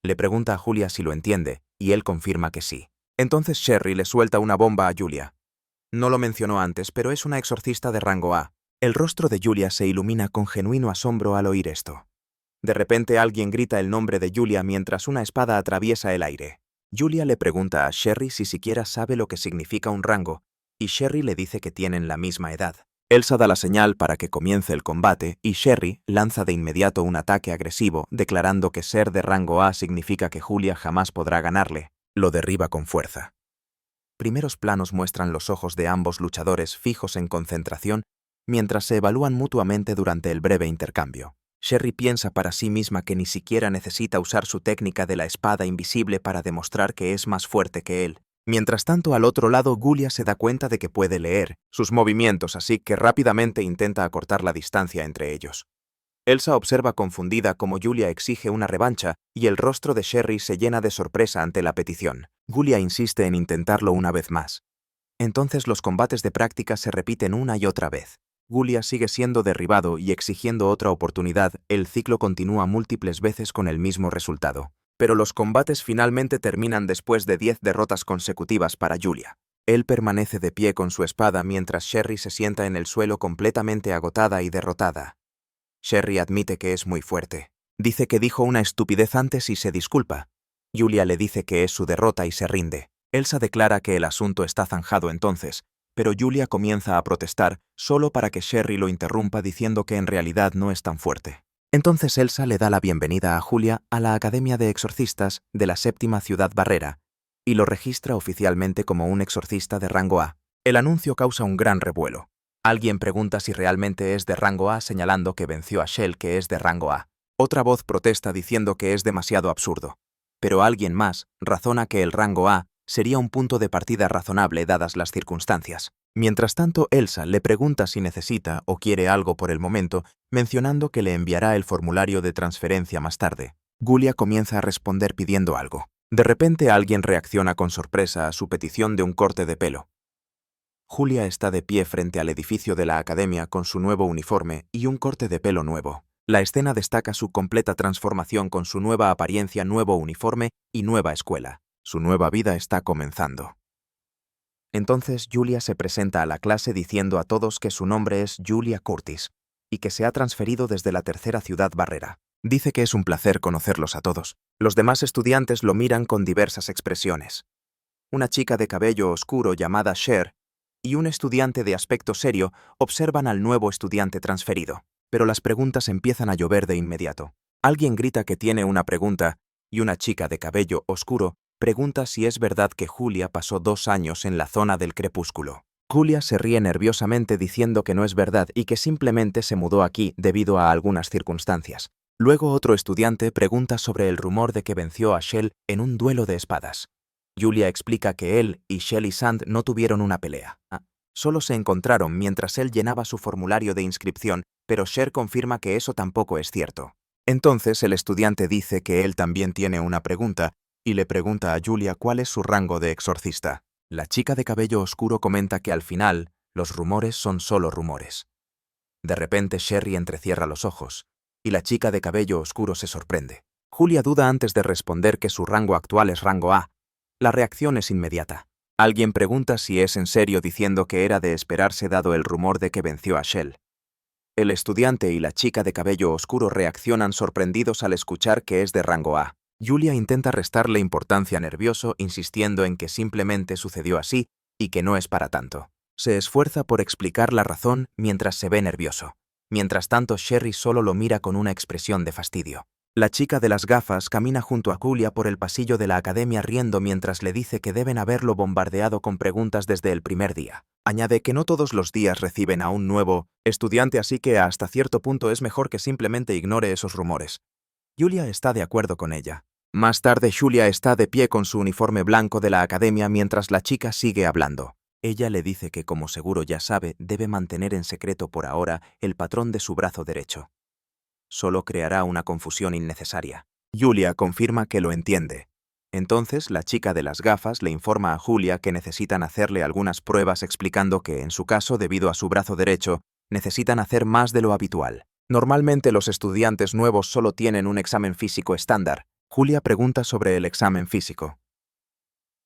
Le pregunta a Julia si lo entiende, y él confirma que sí. Entonces Sherry le suelta una bomba a Julia. No lo mencionó antes, pero es una exorcista de rango A. El rostro de Julia se ilumina con genuino asombro al oír esto. De repente alguien grita el nombre de Julia mientras una espada atraviesa el aire. Julia le pregunta a Sherry si siquiera sabe lo que significa un rango, y Sherry le dice que tienen la misma edad. Elsa da la señal para que comience el combate y Sherry lanza de inmediato un ataque agresivo, declarando que ser de rango A significa que Julia jamás podrá ganarle. Lo derriba con fuerza. Primeros planos muestran los ojos de ambos luchadores fijos en concentración mientras se evalúan mutuamente durante el breve intercambio. Sherry piensa para sí misma que ni siquiera necesita usar su técnica de la espada invisible para demostrar que es más fuerte que él. Mientras tanto, al otro lado, Julia se da cuenta de que puede leer sus movimientos, así que rápidamente intenta acortar la distancia entre ellos. Elsa observa confundida cómo Julia exige una revancha y el rostro de Sherry se llena de sorpresa ante la petición. Julia insiste en intentarlo una vez más. Entonces los combates de práctica se repiten una y otra vez. Julia sigue siendo derribado y exigiendo otra oportunidad. El ciclo continúa múltiples veces con el mismo resultado. Pero los combates finalmente terminan después de 10 derrotas consecutivas para Julia. Él permanece de pie con su espada mientras Sherry se sienta en el suelo completamente agotada y derrotada. Sherry admite que es muy fuerte. Dice que dijo una estupidez antes y se disculpa. Julia le dice que es su derrota y se rinde. Elsa declara que el asunto está zanjado entonces, pero Julia comienza a protestar solo para que Sherry lo interrumpa diciendo que en realidad no es tan fuerte. Entonces Elsa le da la bienvenida a Julia a la Academia de Exorcistas de la 7ª ciudad Barrera y lo registra oficialmente como un exorcista de rango A. El anuncio causa un gran revuelo. Alguien pregunta si realmente es de rango A, señalando que venció a Shell, que es de rango A. Otra voz protesta diciendo que es demasiado absurdo. Pero alguien más razona que el rango A sería un punto de partida razonable dadas las circunstancias. Mientras tanto, Elsa le pregunta si necesita o quiere algo por el momento, mencionando que le enviará el formulario de transferencia más tarde. Julia comienza a responder pidiendo algo. De repente alguien reacciona con sorpresa a su petición de un corte de pelo. Julia está de pie frente al edificio de la academia con su nuevo uniforme y un corte de pelo nuevo. La escena destaca su completa transformación con su nueva apariencia, nuevo uniforme y nueva escuela. Su nueva vida está comenzando. Entonces Julia se presenta a la clase diciendo a todos que su nombre es Julia Curtis y que se ha transferido desde la tercera ciudad barrera. Dice que es un placer conocerlos a todos. Los demás estudiantes lo miran con diversas expresiones. Una chica de cabello oscuro llamada Cher y un estudiante de aspecto serio observan al nuevo estudiante transferido, pero las preguntas empiezan a llover de inmediato. Alguien grita que tiene una pregunta y una chica de cabello oscuro pregunta si es verdad que Julia pasó 2 años en la zona del crepúsculo. Julia se ríe nerviosamente diciendo que no es verdad y que simplemente se mudó aquí debido a algunas circunstancias. Luego otro estudiante pregunta sobre el rumor de que venció a Shell en un duelo de espadas. Julia explica que él y Shelly Sand no tuvieron una pelea. Solo se encontraron mientras él llenaba su formulario de inscripción, pero Cher confirma que eso tampoco es cierto. Entonces el estudiante dice que él también tiene una pregunta y le pregunta a Julia cuál es su rango de exorcista. La chica de cabello oscuro comenta que al final los rumores son solo rumores. De repente Sherry entrecierra los ojos y la chica de cabello oscuro se sorprende. Julia duda antes de responder que su rango actual es rango A. La reacción es inmediata. Alguien pregunta si es en serio diciendo que era de esperarse dado el rumor de que venció a Shell. El estudiante y la chica de cabello oscuro reaccionan sorprendidos al escuchar que es de rango A. Julia intenta restarle importancia nervioso, insistiendo en que simplemente sucedió así y que no es para tanto. Se esfuerza por explicar la razón mientras se ve nervioso. Mientras tanto, Sherry solo lo mira con una expresión de fastidio. La chica de las gafas camina junto a Julia por el pasillo de la academia riendo mientras le dice que deben haberlo bombardeado con preguntas desde el primer día. Añade que no todos los días reciben a un nuevo estudiante, así que hasta cierto punto es mejor que simplemente ignore esos rumores. Julia está de acuerdo con ella. Más tarde, Julia está de pie con su uniforme blanco de la academia mientras la chica sigue hablando. Ella le dice que, como seguro ya sabe, debe mantener en secreto por ahora el patrón de su brazo derecho. Solo creará una confusión innecesaria. Julia confirma que lo entiende. Entonces, la chica de las gafas le informa a Julia que necesitan hacerle algunas pruebas explicando que, en su caso, debido a su brazo derecho, necesitan hacer más de lo habitual. Normalmente los estudiantes nuevos solo tienen un examen físico estándar. Julia pregunta sobre el examen físico.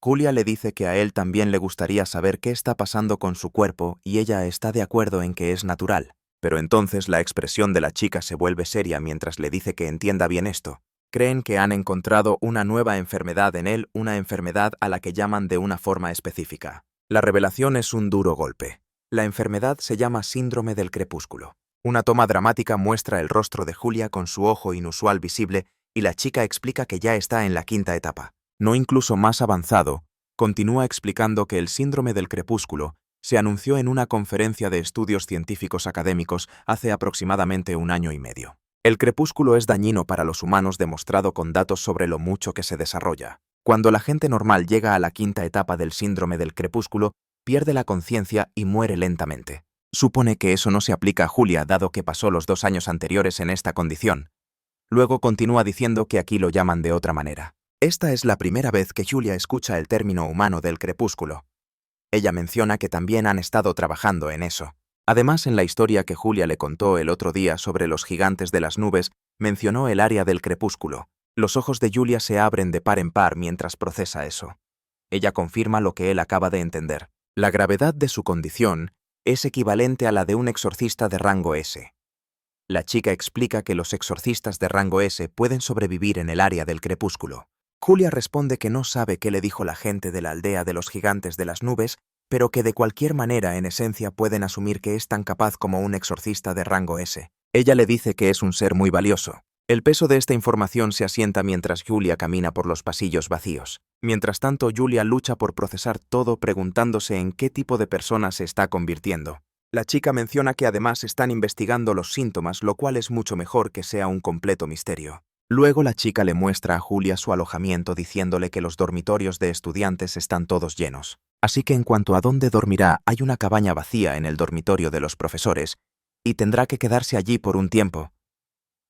Julia le dice que a él también le gustaría saber qué está pasando con su cuerpo y ella está de acuerdo en que es natural. Pero entonces la expresión de la chica se vuelve seria mientras le dice que entienda bien esto. Creen que han encontrado una nueva enfermedad en él, una enfermedad a la que llaman de una forma específica. La revelación es un duro golpe. La enfermedad se llama síndrome del crepúsculo. Una toma dramática muestra el rostro de Julia con su ojo inusual visible y la chica explica que ya está en la 5ª etapa. No incluso más avanzado, continúa explicando que el síndrome del crepúsculo se anunció en una conferencia de estudios científicos académicos hace aproximadamente 1 año y medio. El crepúsculo es dañino para los humanos demostrado con datos sobre lo mucho que se desarrolla. Cuando la gente normal llega a la 5ª etapa del síndrome del crepúsculo, pierde la conciencia y muere lentamente. Supone que eso no se aplica a Julia dado que pasó los 2 años anteriores en esta condición. Luego continúa diciendo que aquí lo llaman de otra manera. Esta es la primera vez que Julia escucha el término humano del crepúsculo. Ella menciona que también han estado trabajando en eso. Además, en la historia que Julia le contó el otro día sobre los gigantes de las nubes, mencionó el área del crepúsculo. Los ojos de Julia se abren de par en par mientras procesa eso. Ella confirma lo que él acaba de entender. La gravedad de su condición es equivalente a la de un exorcista de rango S. La chica explica que los exorcistas de rango S pueden sobrevivir en el área del crepúsculo. Julia responde que no sabe qué le dijo la gente de la aldea de los gigantes de las nubes, pero que de cualquier manera en esencia pueden asumir que es tan capaz como un exorcista de rango S. Ella le dice que es un ser muy valioso. El peso de esta información se asienta mientras Julia camina por los pasillos vacíos. Mientras tanto, Julia lucha por procesar todo preguntándose en qué tipo de persona se está convirtiendo. La chica menciona que además están investigando los síntomas, lo cual es mucho mejor que sea un completo misterio. Luego la chica le muestra a Julia su alojamiento diciéndole que los dormitorios de estudiantes están todos llenos. Así que en cuanto a dónde dormirá, hay una cabaña vacía en el dormitorio de los profesores, y tendrá que quedarse allí por un tiempo.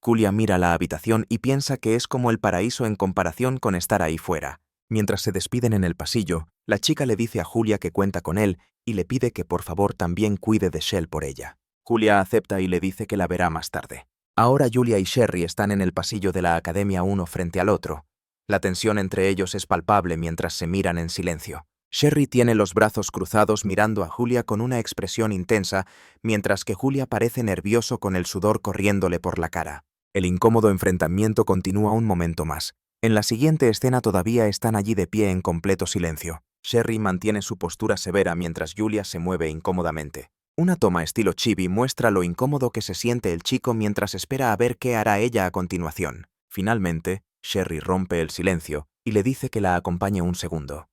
Julia mira la habitación y piensa que es como el paraíso en comparación con estar ahí fuera. Mientras se despiden en el pasillo, la chica le dice a Julia que cuenta con él y le pide que por favor también cuide de Shell por ella. Julia acepta y le dice que la verá más tarde. Ahora Julia y Sherry están en el pasillo de la Academia uno frente al otro. La tensión entre ellos es palpable mientras se miran en silencio. Sherry tiene los brazos cruzados mirando a Julia con una expresión intensa, mientras que Julia parece nervioso con el sudor corriéndole por la cara. El incómodo enfrentamiento continúa un momento más. En la siguiente escena todavía están allí de pie en completo silencio. Sherry mantiene su postura severa mientras Julia se mueve incómodamente. Una toma estilo chibi muestra lo incómodo que se siente el chico mientras espera a ver qué hará ella a continuación. Finalmente, Sherry rompe el silencio y le dice que la acompañe un segundo.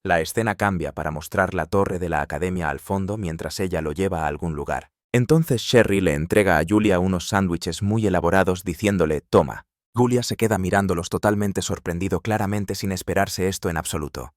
La escena cambia para mostrar la torre de la academia al fondo mientras ella lo lleva a algún lugar. Entonces Sherry le entrega a Julia unos sándwiches muy elaborados diciéndole «toma». Julia se queda mirándolos totalmente sorprendido, claramente sin esperarse esto en absoluto.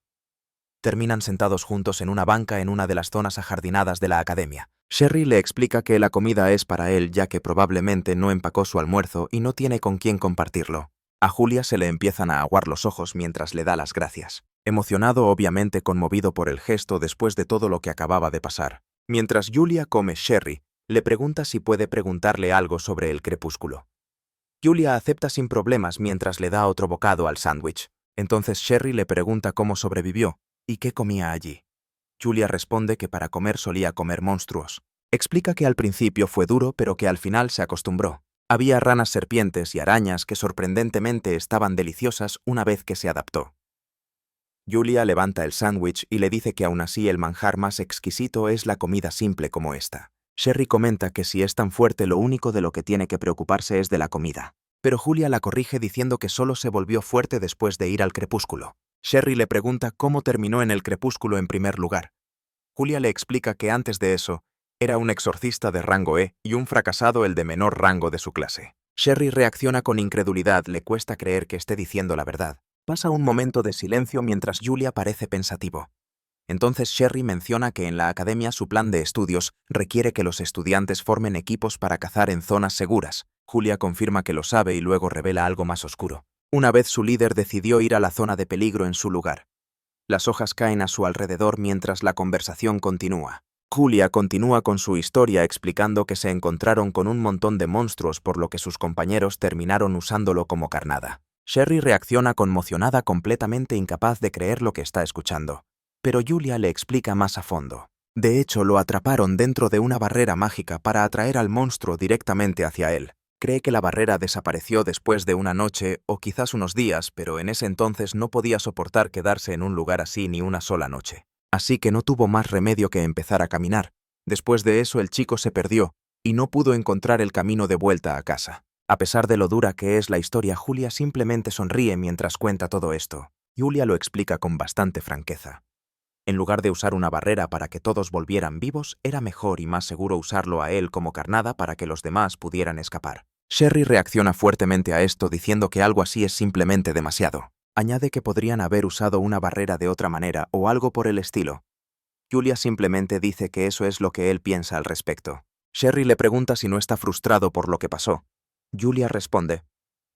Terminan sentados juntos en una banca en una de las zonas ajardinadas de la academia. Sherry le explica que la comida es para él ya que probablemente no empacó su almuerzo y no tiene con quién compartirlo. A Julia se le empiezan a aguar los ojos mientras le da las gracias. Emocionado, obviamente conmovido por el gesto después de todo lo que acababa de pasar. Mientras Julia come, Sherry le pregunta si puede preguntarle algo sobre el crepúsculo. Julia acepta sin problemas mientras le da otro bocado al sándwich. Entonces Sherry le pregunta cómo sobrevivió y qué comía allí. Julia responde que para comer solía comer monstruos. Explica que al principio fue duro pero que al final se acostumbró. Había ranas serpientes y arañas que sorprendentemente estaban deliciosas una vez que se adaptó. Julia levanta el sándwich y le dice que aún así el manjar más exquisito es la comida simple como esta. Sherry comenta que si es tan fuerte lo único de lo que tiene que preocuparse es de la comida. Pero Julia la corrige diciendo que solo se volvió fuerte después de ir al crepúsculo. Sherry le pregunta cómo terminó en el crepúsculo en primer lugar. Julia le explica que antes de eso, era un exorcista de rango E y un fracasado el de menor rango de su clase. Sherry reacciona con incredulidad, le cuesta creer que esté diciendo la verdad. Pasa un momento de silencio mientras Julia parece pensativo. Entonces Sherry menciona que en la academia su plan de estudios requiere que los estudiantes formen equipos para cazar en zonas seguras. Julia confirma que lo sabe y luego revela algo más oscuro. Una vez su líder decidió ir a la zona de peligro en su lugar. Las hojas caen a su alrededor mientras la conversación continúa. Julia continúa con su historia explicando que se encontraron con un montón de monstruos por lo que sus compañeros terminaron usándolo como carnada. Sherry reacciona conmocionada, completamente incapaz de creer lo que está escuchando. Pero Julia le explica más a fondo. De hecho, lo atraparon dentro de una barrera mágica para atraer al monstruo directamente hacia él. Cree que la barrera desapareció después de una noche o quizás unos días, pero en ese entonces no podía soportar quedarse en un lugar así ni una sola noche. Así que no tuvo más remedio que empezar a caminar. Después de eso el chico se perdió y no pudo encontrar el camino de vuelta a casa. A pesar de lo dura que es la historia, Julia simplemente sonríe mientras cuenta todo esto. Julia lo explica con bastante franqueza. En lugar de usar una barrera para que todos volvieran vivos, era mejor y más seguro usarlo a él como carnada para que los demás pudieran escapar. Sherry reacciona fuertemente a esto diciendo que algo así es simplemente demasiado. Añade que podrían haber usado una barrera de otra manera o algo por el estilo. Julia simplemente dice que eso es lo que él piensa al respecto. Sherry le pregunta si no está frustrado por lo que pasó. Julia responde,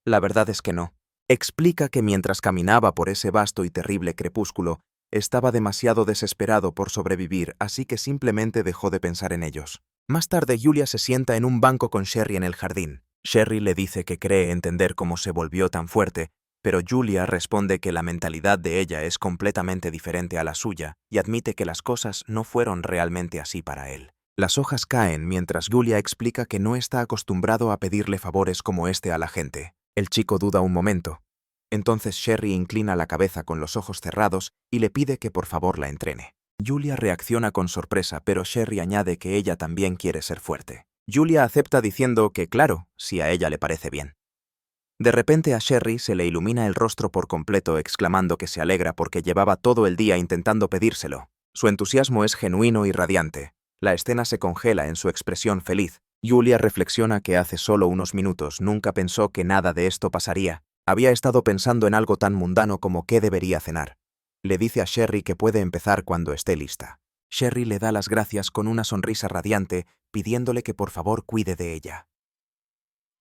«La verdad es que no». Explica que mientras caminaba por ese vasto y terrible crepúsculo, estaba demasiado desesperado por sobrevivir, así que simplemente dejó de pensar en ellos. Más tarde, Julia se sienta en un banco con Sherry en el jardín. Sherry le dice que cree entender cómo se volvió tan fuerte, pero Julia responde que la mentalidad de ella es completamente diferente a la suya y admite que las cosas no fueron realmente así para él. Las hojas caen mientras Julia explica que no está acostumbrado a pedirle favores como este a la gente. El chico duda un momento. Entonces Sherry inclina la cabeza con los ojos cerrados y le pide que por favor la entrene. Julia reacciona con sorpresa, pero Sherry añade que ella también quiere ser fuerte. Julia acepta diciendo que claro, si a ella le parece bien. De repente a Sherry se le ilumina el rostro por completo, exclamando que se alegra porque llevaba todo el día intentando pedírselo. Su entusiasmo es genuino y radiante. La escena se congela en su expresión feliz. Julia reflexiona que hace solo unos minutos nunca pensó que nada de esto pasaría. Había estado pensando en algo tan mundano como qué debería cenar. Le dice a Sherry que puede empezar cuando esté lista. Sherry le da las gracias con una sonrisa radiante, pidiéndole que por favor cuide de ella.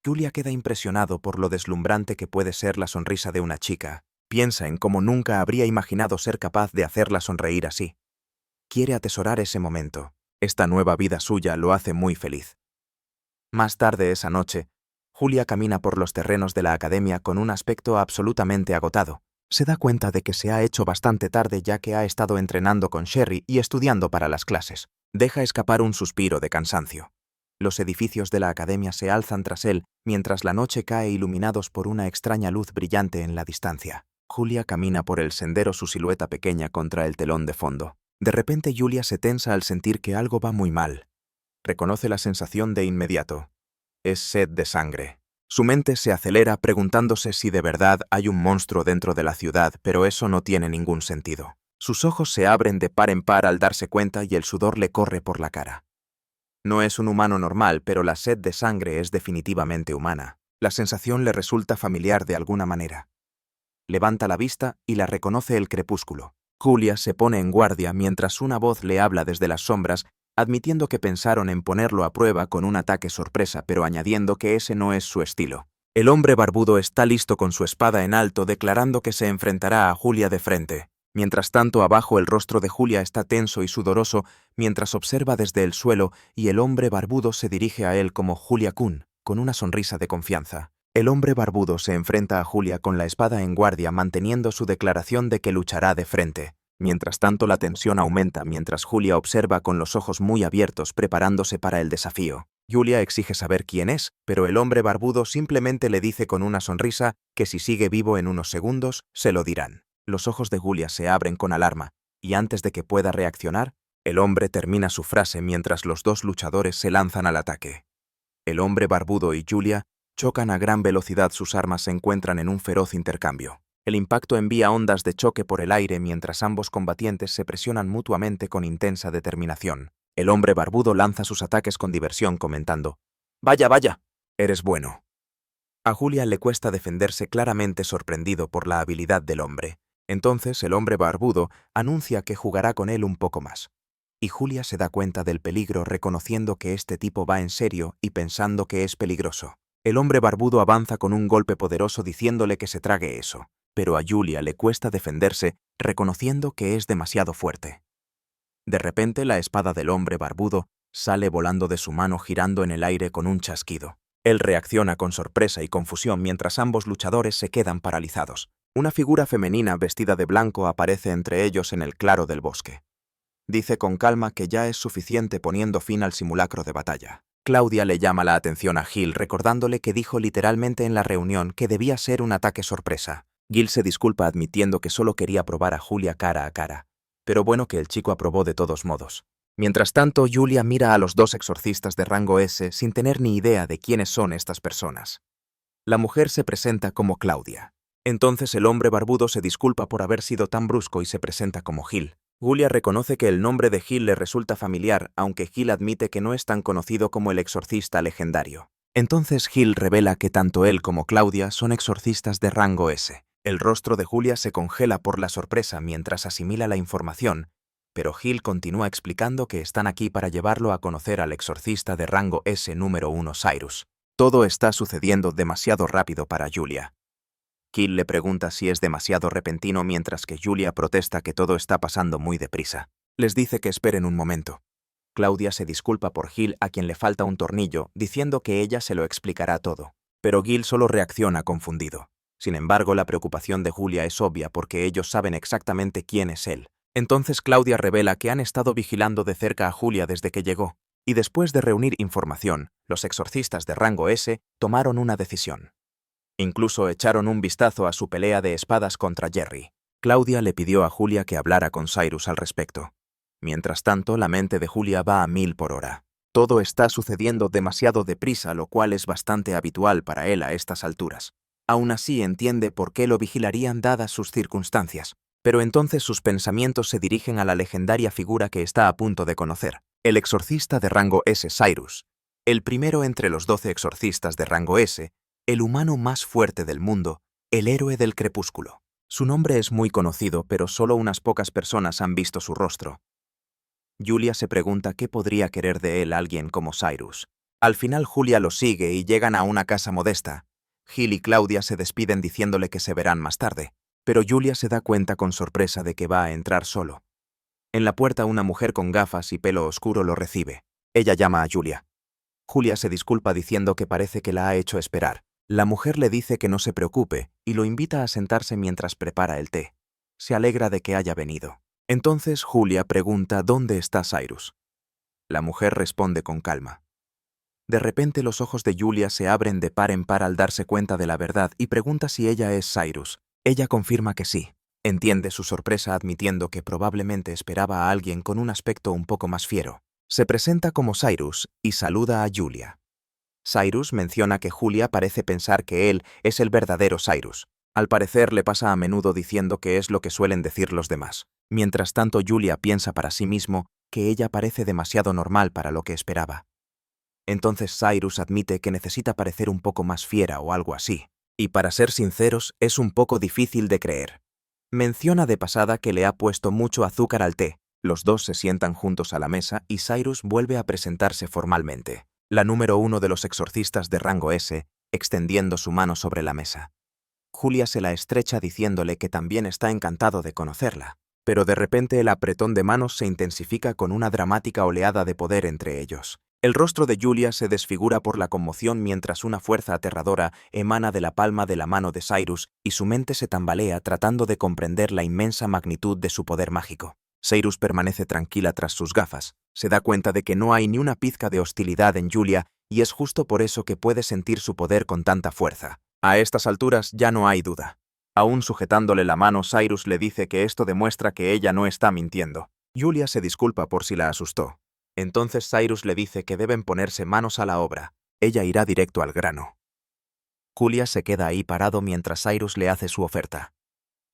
Julia queda impresionado por lo deslumbrante que puede ser la sonrisa de una chica. Piensa en cómo nunca habría imaginado ser capaz de hacerla sonreír así. Quiere atesorar ese momento. Esta nueva vida suya lo hace muy feliz. Más tarde esa noche, Julia camina por los terrenos de la academia con un aspecto absolutamente agotado. Se da cuenta de que se ha hecho bastante tarde ya que ha estado entrenando con Sherry y estudiando para las clases. Deja escapar un suspiro de cansancio. Los edificios de la academia se alzan tras él mientras la noche cae iluminados por una extraña luz brillante en la distancia. Julia camina por el sendero, su silueta pequeña contra el telón de fondo. De repente Julia se tensa al sentir que algo va muy mal. Reconoce la sensación de inmediato. Es sed de sangre. Su mente se acelera preguntándose si de verdad hay un monstruo dentro de la ciudad, pero eso no tiene ningún sentido. Sus ojos se abren de par en par al darse cuenta y el sudor le corre por la cara. No es un humano normal, pero la sed de sangre es definitivamente humana. La sensación le resulta familiar de alguna manera. Levanta la vista y la reconoce el crepúsculo. Julia se pone en guardia mientras una voz le habla desde las sombras, admitiendo que pensaron en ponerlo a prueba con un ataque sorpresa, pero añadiendo que ese no es su estilo. El hombre barbudo está listo con su espada en alto, declarando que se enfrentará a Julia de frente. Mientras tanto, abajo el rostro de Julia está tenso y sudoroso mientras observa desde el suelo y el hombre barbudo se dirige a él como Julia Kun, con una sonrisa de confianza. El hombre barbudo se enfrenta a Julia con la espada en guardia, manteniendo su declaración de que luchará de frente. Mientras tanto, la tensión aumenta mientras Julia observa con los ojos muy abiertos, preparándose para el desafío. Julia exige saber quién es, pero el hombre barbudo simplemente le dice con una sonrisa que si sigue vivo en unos segundos, se lo dirán. Los ojos de Julia se abren con alarma, y antes de que pueda reaccionar, el hombre termina su frase mientras los dos luchadores se lanzan al ataque. El hombre barbudo y Julia chocan a gran velocidad, sus armas se encuentran en un feroz intercambio. El impacto envía ondas de choque por el aire mientras ambos combatientes se presionan mutuamente con intensa determinación. El hombre barbudo lanza sus ataques con diversión, comentando: «Vaya, vaya, eres bueno». A Julia le cuesta defenderse, claramente sorprendido por la habilidad del hombre. Entonces el hombre barbudo anuncia que jugará con él un poco más. Y Julia se da cuenta del peligro, reconociendo que este tipo va en serio y pensando que es peligroso. El hombre barbudo avanza con un golpe poderoso diciéndole que se trague eso. Pero a Julia le cuesta defenderse, reconociendo que es demasiado fuerte. De repente la espada del hombre barbudo sale volando de su mano, girando en el aire con un chasquido. Él reacciona con sorpresa y confusión mientras ambos luchadores se quedan paralizados. Una figura femenina vestida de blanco aparece entre ellos en el claro del bosque. Dice con calma que ya es suficiente, poniendo fin al simulacro de batalla. Claudia le llama la atención a Gil, recordándole que dijo literalmente en la reunión que debía ser un ataque sorpresa. Gil se disculpa admitiendo que solo quería probar a Julia cara a cara, pero bueno que el chico aprobó de todos modos. Mientras tanto, Julia mira a los dos exorcistas de rango S sin tener ni idea de quiénes son estas personas. La mujer se presenta como Claudia. Entonces el hombre barbudo se disculpa por haber sido tan brusco y se presenta como Gil. Julia reconoce que el nombre de Gil le resulta familiar, aunque Gil admite que no es tan conocido como el exorcista legendario. Entonces Gil revela que tanto él como Claudia son exorcistas de rango S. El rostro de Julia se congela por la sorpresa mientras asimila la información, pero Gil continúa explicando que están aquí para llevarlo a conocer al exorcista de rango S número 1, Cyrus. Todo está sucediendo demasiado rápido para Julia. Gil le pregunta si es demasiado repentino mientras que Julia protesta que todo está pasando muy deprisa. Les dice que esperen un momento. Claudia se disculpa por Gil, a quien le falta un tornillo, diciendo que ella se lo explicará todo. Pero Gil solo reacciona confundido. Sin embargo, la preocupación de Julia es obvia porque ellos saben exactamente quién es él. Entonces Claudia revela que han estado vigilando de cerca a Julia desde que llegó, y después de reunir información, los exorcistas de rango S tomaron una decisión. Incluso echaron un vistazo a su pelea de espadas contra Jerry. Claudia le pidió a Julia que hablara con Cyrus al respecto. Mientras tanto, la mente de Julia va a 1000 por hora. Todo está sucediendo demasiado deprisa, lo cual es bastante habitual para él a estas alturas. Aún así entiende por qué lo vigilarían dadas sus circunstancias. Pero entonces sus pensamientos se dirigen a la legendaria figura que está a punto de conocer. El exorcista de rango S, Cyrus. El primero entre los 12 exorcistas de rango S, el humano más fuerte del mundo, el héroe del crepúsculo. Su nombre es muy conocido, pero solo unas pocas personas han visto su rostro. Julia se pregunta qué podría querer de él alguien como Cyrus. Al final Julia lo sigue y llegan a una casa modesta. Gil y Claudia se despiden diciéndole que se verán más tarde, pero Julia se da cuenta con sorpresa de que va a entrar solo. En la puerta una mujer con gafas y pelo oscuro lo recibe. Ella llama a Julia. Julia se disculpa diciendo que parece que la ha hecho esperar. La mujer le dice que no se preocupe y lo invita a sentarse mientras prepara el té. Se alegra de que haya venido. Entonces Julia pregunta dónde está Cyrus. La mujer responde con calma. De repente los ojos de Julia se abren de par en par al darse cuenta de la verdad y pregunta si ella es Cyrus. Ella confirma que sí. Entiende su sorpresa admitiendo que probablemente esperaba a alguien con un aspecto un poco más fiero. Se presenta como Cyrus y saluda a Julia. Cyrus menciona que Julia parece pensar que él es el verdadero Cyrus. Al parecer le pasa a menudo diciendo que es lo que suelen decir los demás. Mientras tanto Julia piensa para sí mismo que ella parece demasiado normal para lo que esperaba. Entonces Cyrus admite que necesita parecer un poco más fiera o algo así. Y para ser sinceros, es un poco difícil de creer. Menciona de pasada que le ha puesto mucho azúcar al té. Los dos se sientan juntos a la mesa y Cyrus vuelve a presentarse formalmente. La número 1 de los exorcistas de rango S, extendiendo su mano sobre la mesa. Julia se la estrecha diciéndole que también está encantado de conocerla. Pero de repente el apretón de manos se intensifica con una dramática oleada de poder entre ellos. El rostro de Julia se desfigura por la conmoción mientras una fuerza aterradora emana de la palma de la mano de Cyrus y su mente se tambalea tratando de comprender la inmensa magnitud de su poder mágico. Cyrus permanece tranquila tras sus gafas. Se da cuenta de que no hay ni una pizca de hostilidad en Julia y es justo por eso que puede sentir su poder con tanta fuerza. A estas alturas ya no hay duda. Aún sujetándole la mano, Cyrus le dice que esto demuestra que ella no está mintiendo. Julia se disculpa por si la asustó. Entonces Cyrus le dice que deben ponerse manos a la obra. Ella irá directo al grano. Julia se queda ahí parado mientras Cyrus le hace su oferta.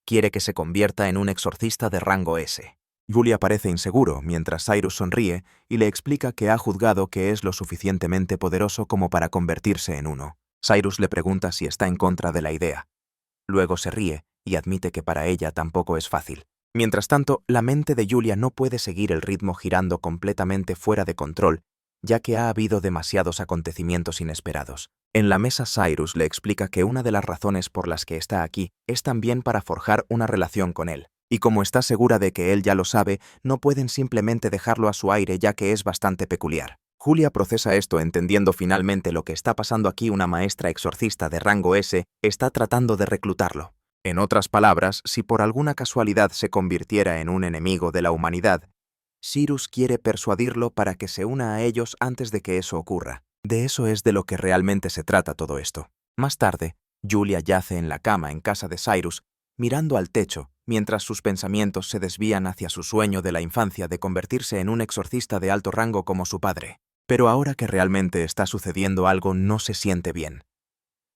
Quiere que se convierta en un exorcista de rango S. Julia parece inseguro mientras Cyrus sonríe y le explica que ha juzgado que es lo suficientemente poderoso como para convertirse en uno. Cyrus le pregunta si está en contra de la idea. Luego se ríe y admite que para ella tampoco es fácil. Mientras tanto, la mente de Julia no puede seguir el ritmo girando completamente fuera de control, ya que ha habido demasiados acontecimientos inesperados. En la mesa Cyrus le explica que una de las razones por las que está aquí es también para forjar una relación con él. Y como está segura de que él ya lo sabe, no pueden simplemente dejarlo a su aire ya que es bastante peculiar. Julia procesa esto entendiendo finalmente lo que está pasando aquí. Una maestra exorcista de rango S está tratando de reclutarlo. En otras palabras, si por alguna casualidad se convirtiera en un enemigo de la humanidad, Cyrus quiere persuadirlo para que se una a ellos antes de que eso ocurra. De eso es de lo que realmente se trata todo esto. Más tarde, Julia yace en la cama en casa de Cyrus, mirando al techo, mientras sus pensamientos se desvían hacia su sueño de la infancia de convertirse en un exorcista de alto rango como su padre. Pero ahora que realmente está sucediendo algo, no se siente bien.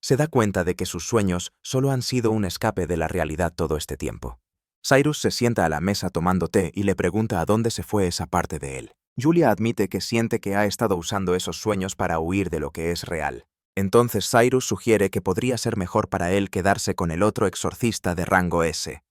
Se da cuenta de que sus sueños solo han sido un escape de la realidad todo este tiempo. Cyrus se sienta a la mesa tomando té y le pregunta a dónde se fue esa parte de él. Julia admite que siente que ha estado usando esos sueños para huir de lo que es real. Entonces Cyrus sugiere que podría ser mejor para él quedarse con el otro exorcista de rango S.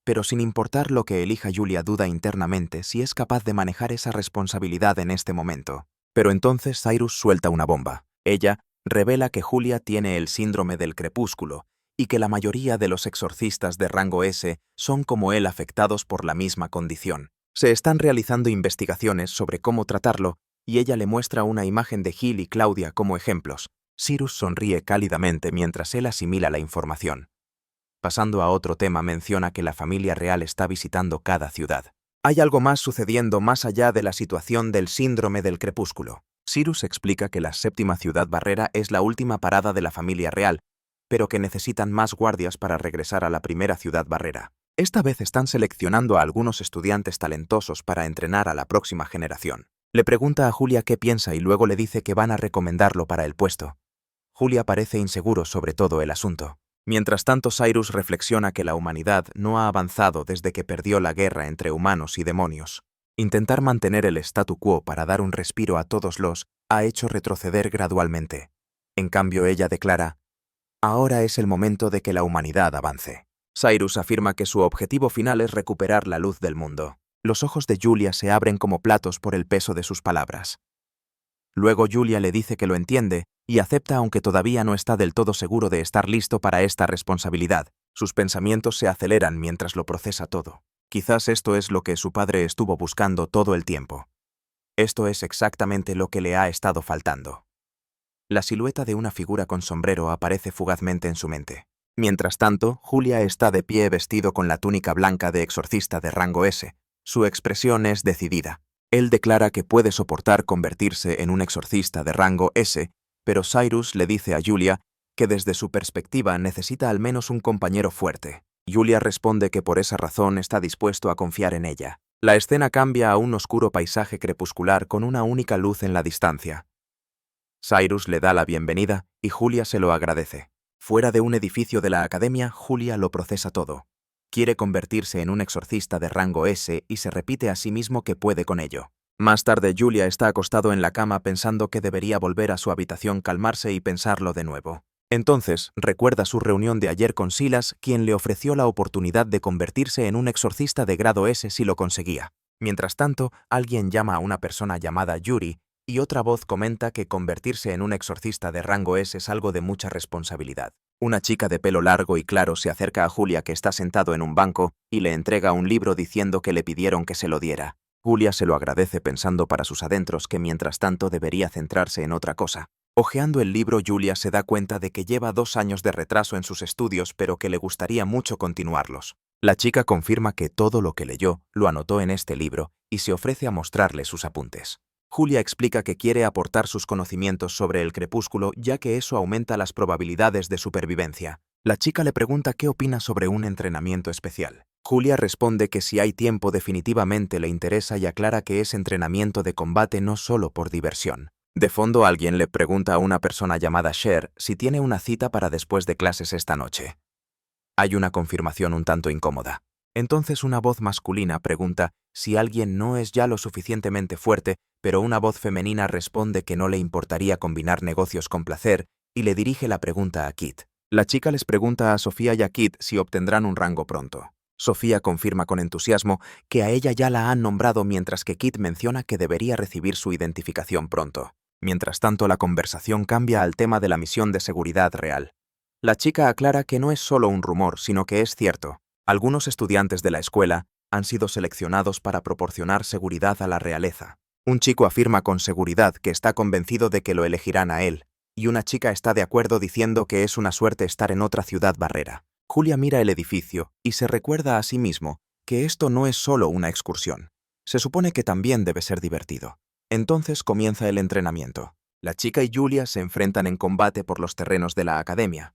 Pero sin importar lo que elija, Julia duda internamente si es capaz de manejar esa responsabilidad en este momento. Pero entonces Cyrus suelta una bomba. Ella revela que Julia tiene el síndrome del crepúsculo y que la mayoría de los exorcistas de rango S son como él afectados por la misma condición. Se están realizando investigaciones sobre cómo tratarlo y ella le muestra una imagen de Gil y Claudia como ejemplos. Cyrus sonríe cálidamente mientras él asimila la información. Pasando a otro tema, menciona que la familia real está visitando cada ciudad. Hay algo más sucediendo más allá de la situación del síndrome del crepúsculo. Cyrus explica que la séptima ciudad barrera es la última parada de la familia real, pero que necesitan más guardias para regresar a la primera ciudad barrera. Esta vez están seleccionando a algunos estudiantes talentosos para entrenar a la próxima generación. Le pregunta a Julia qué piensa y luego le dice que van a recomendarlo para el puesto. Julia parece inseguro sobre todo el asunto. Mientras tanto, Cyrus reflexiona que la humanidad no ha avanzado desde que perdió la guerra entre humanos y demonios. Intentar mantener el statu quo para dar un respiro a todos los ha hecho retroceder gradualmente. En cambio, ella declara: ahora es el momento de que la humanidad avance. Cyrus afirma que su objetivo final es recuperar la luz del mundo. Los ojos de Julia se abren como platos por el peso de sus palabras. Luego Julia le dice que lo entiende y acepta aunque todavía no está del todo seguro de estar listo para esta responsabilidad. Sus pensamientos se aceleran mientras lo procesa todo. Quizás esto es lo que su padre estuvo buscando todo el tiempo. Esto es exactamente lo que le ha estado faltando. La silueta de una figura con sombrero aparece fugazmente en su mente. Mientras tanto, Julia está de pie vestido con la túnica blanca de exorcista de rango S. Su expresión es decidida. Él declara que puede soportar convertirse en un exorcista de rango S, pero Cyrus le dice a Julia que desde su perspectiva necesita al menos un compañero fuerte. Julia responde que por esa razón está dispuesto a confiar en ella. La escena cambia a un oscuro paisaje crepuscular con una única luz en la distancia. Cyrus le da la bienvenida y Julia se lo agradece. Fuera de un edificio de la academia, Julia lo procesa todo. Quiere convertirse en un exorcista de rango S y se repite a sí mismo que puede con ello. Más tarde, Julia está acostado en la cama pensando que debería volver a su habitación, calmarse y pensarlo de nuevo. Entonces, recuerda su reunión de ayer con Silas, quien le ofreció la oportunidad de convertirse en un exorcista de grado S si lo conseguía. Mientras tanto, alguien llama a una persona llamada Yuri, y otra voz comenta que convertirse en un exorcista de rango S es algo de mucha responsabilidad. Una chica de pelo largo y claro se acerca a Julia, que está sentado en un banco, y le entrega un libro diciendo que le pidieron que se lo diera. Julia se lo agradece pensando para sus adentros que mientras tanto debería centrarse en otra cosa. Hojeando el libro, Julia se da cuenta de que lleva 2 años de retraso en sus estudios, pero que le gustaría mucho continuarlos. La chica confirma que todo lo que leyó lo anotó en este libro y se ofrece a mostrarle sus apuntes. Julia explica que quiere aportar sus conocimientos sobre el crepúsculo, ya que eso aumenta las probabilidades de supervivencia. La chica le pregunta qué opina sobre un entrenamiento especial. Julia responde que si hay tiempo definitivamente le interesa y aclara que es entrenamiento de combate, no solo por diversión. De fondo, alguien le pregunta a una persona llamada Cher si tiene una cita para después de clases esta noche. Hay una confirmación un tanto incómoda. Entonces una voz masculina pregunta si alguien no es ya lo suficientemente fuerte, pero una voz femenina responde que no le importaría combinar negocios con placer y le dirige la pregunta a Kit. La chica les pregunta a Sofía y a Kit si obtendrán un rango pronto. Sofía confirma con entusiasmo que a ella ya la han nombrado, mientras que Kit menciona que debería recibir su identificación pronto. Mientras tanto, la conversación cambia al tema de la misión de seguridad real. La chica aclara que no es solo un rumor, sino que es cierto. Algunos estudiantes de la escuela han sido seleccionados para proporcionar seguridad a la realeza. Un chico afirma con seguridad que está convencido de que lo elegirán a él, y una chica está de acuerdo diciendo que es una suerte estar en otra ciudad barrera. Julia mira el edificio y se recuerda a sí mismo que esto no es solo una excursión. Se supone que también debe ser divertido. Entonces comienza el entrenamiento. La chica y Julia se enfrentan en combate por los terrenos de la academia.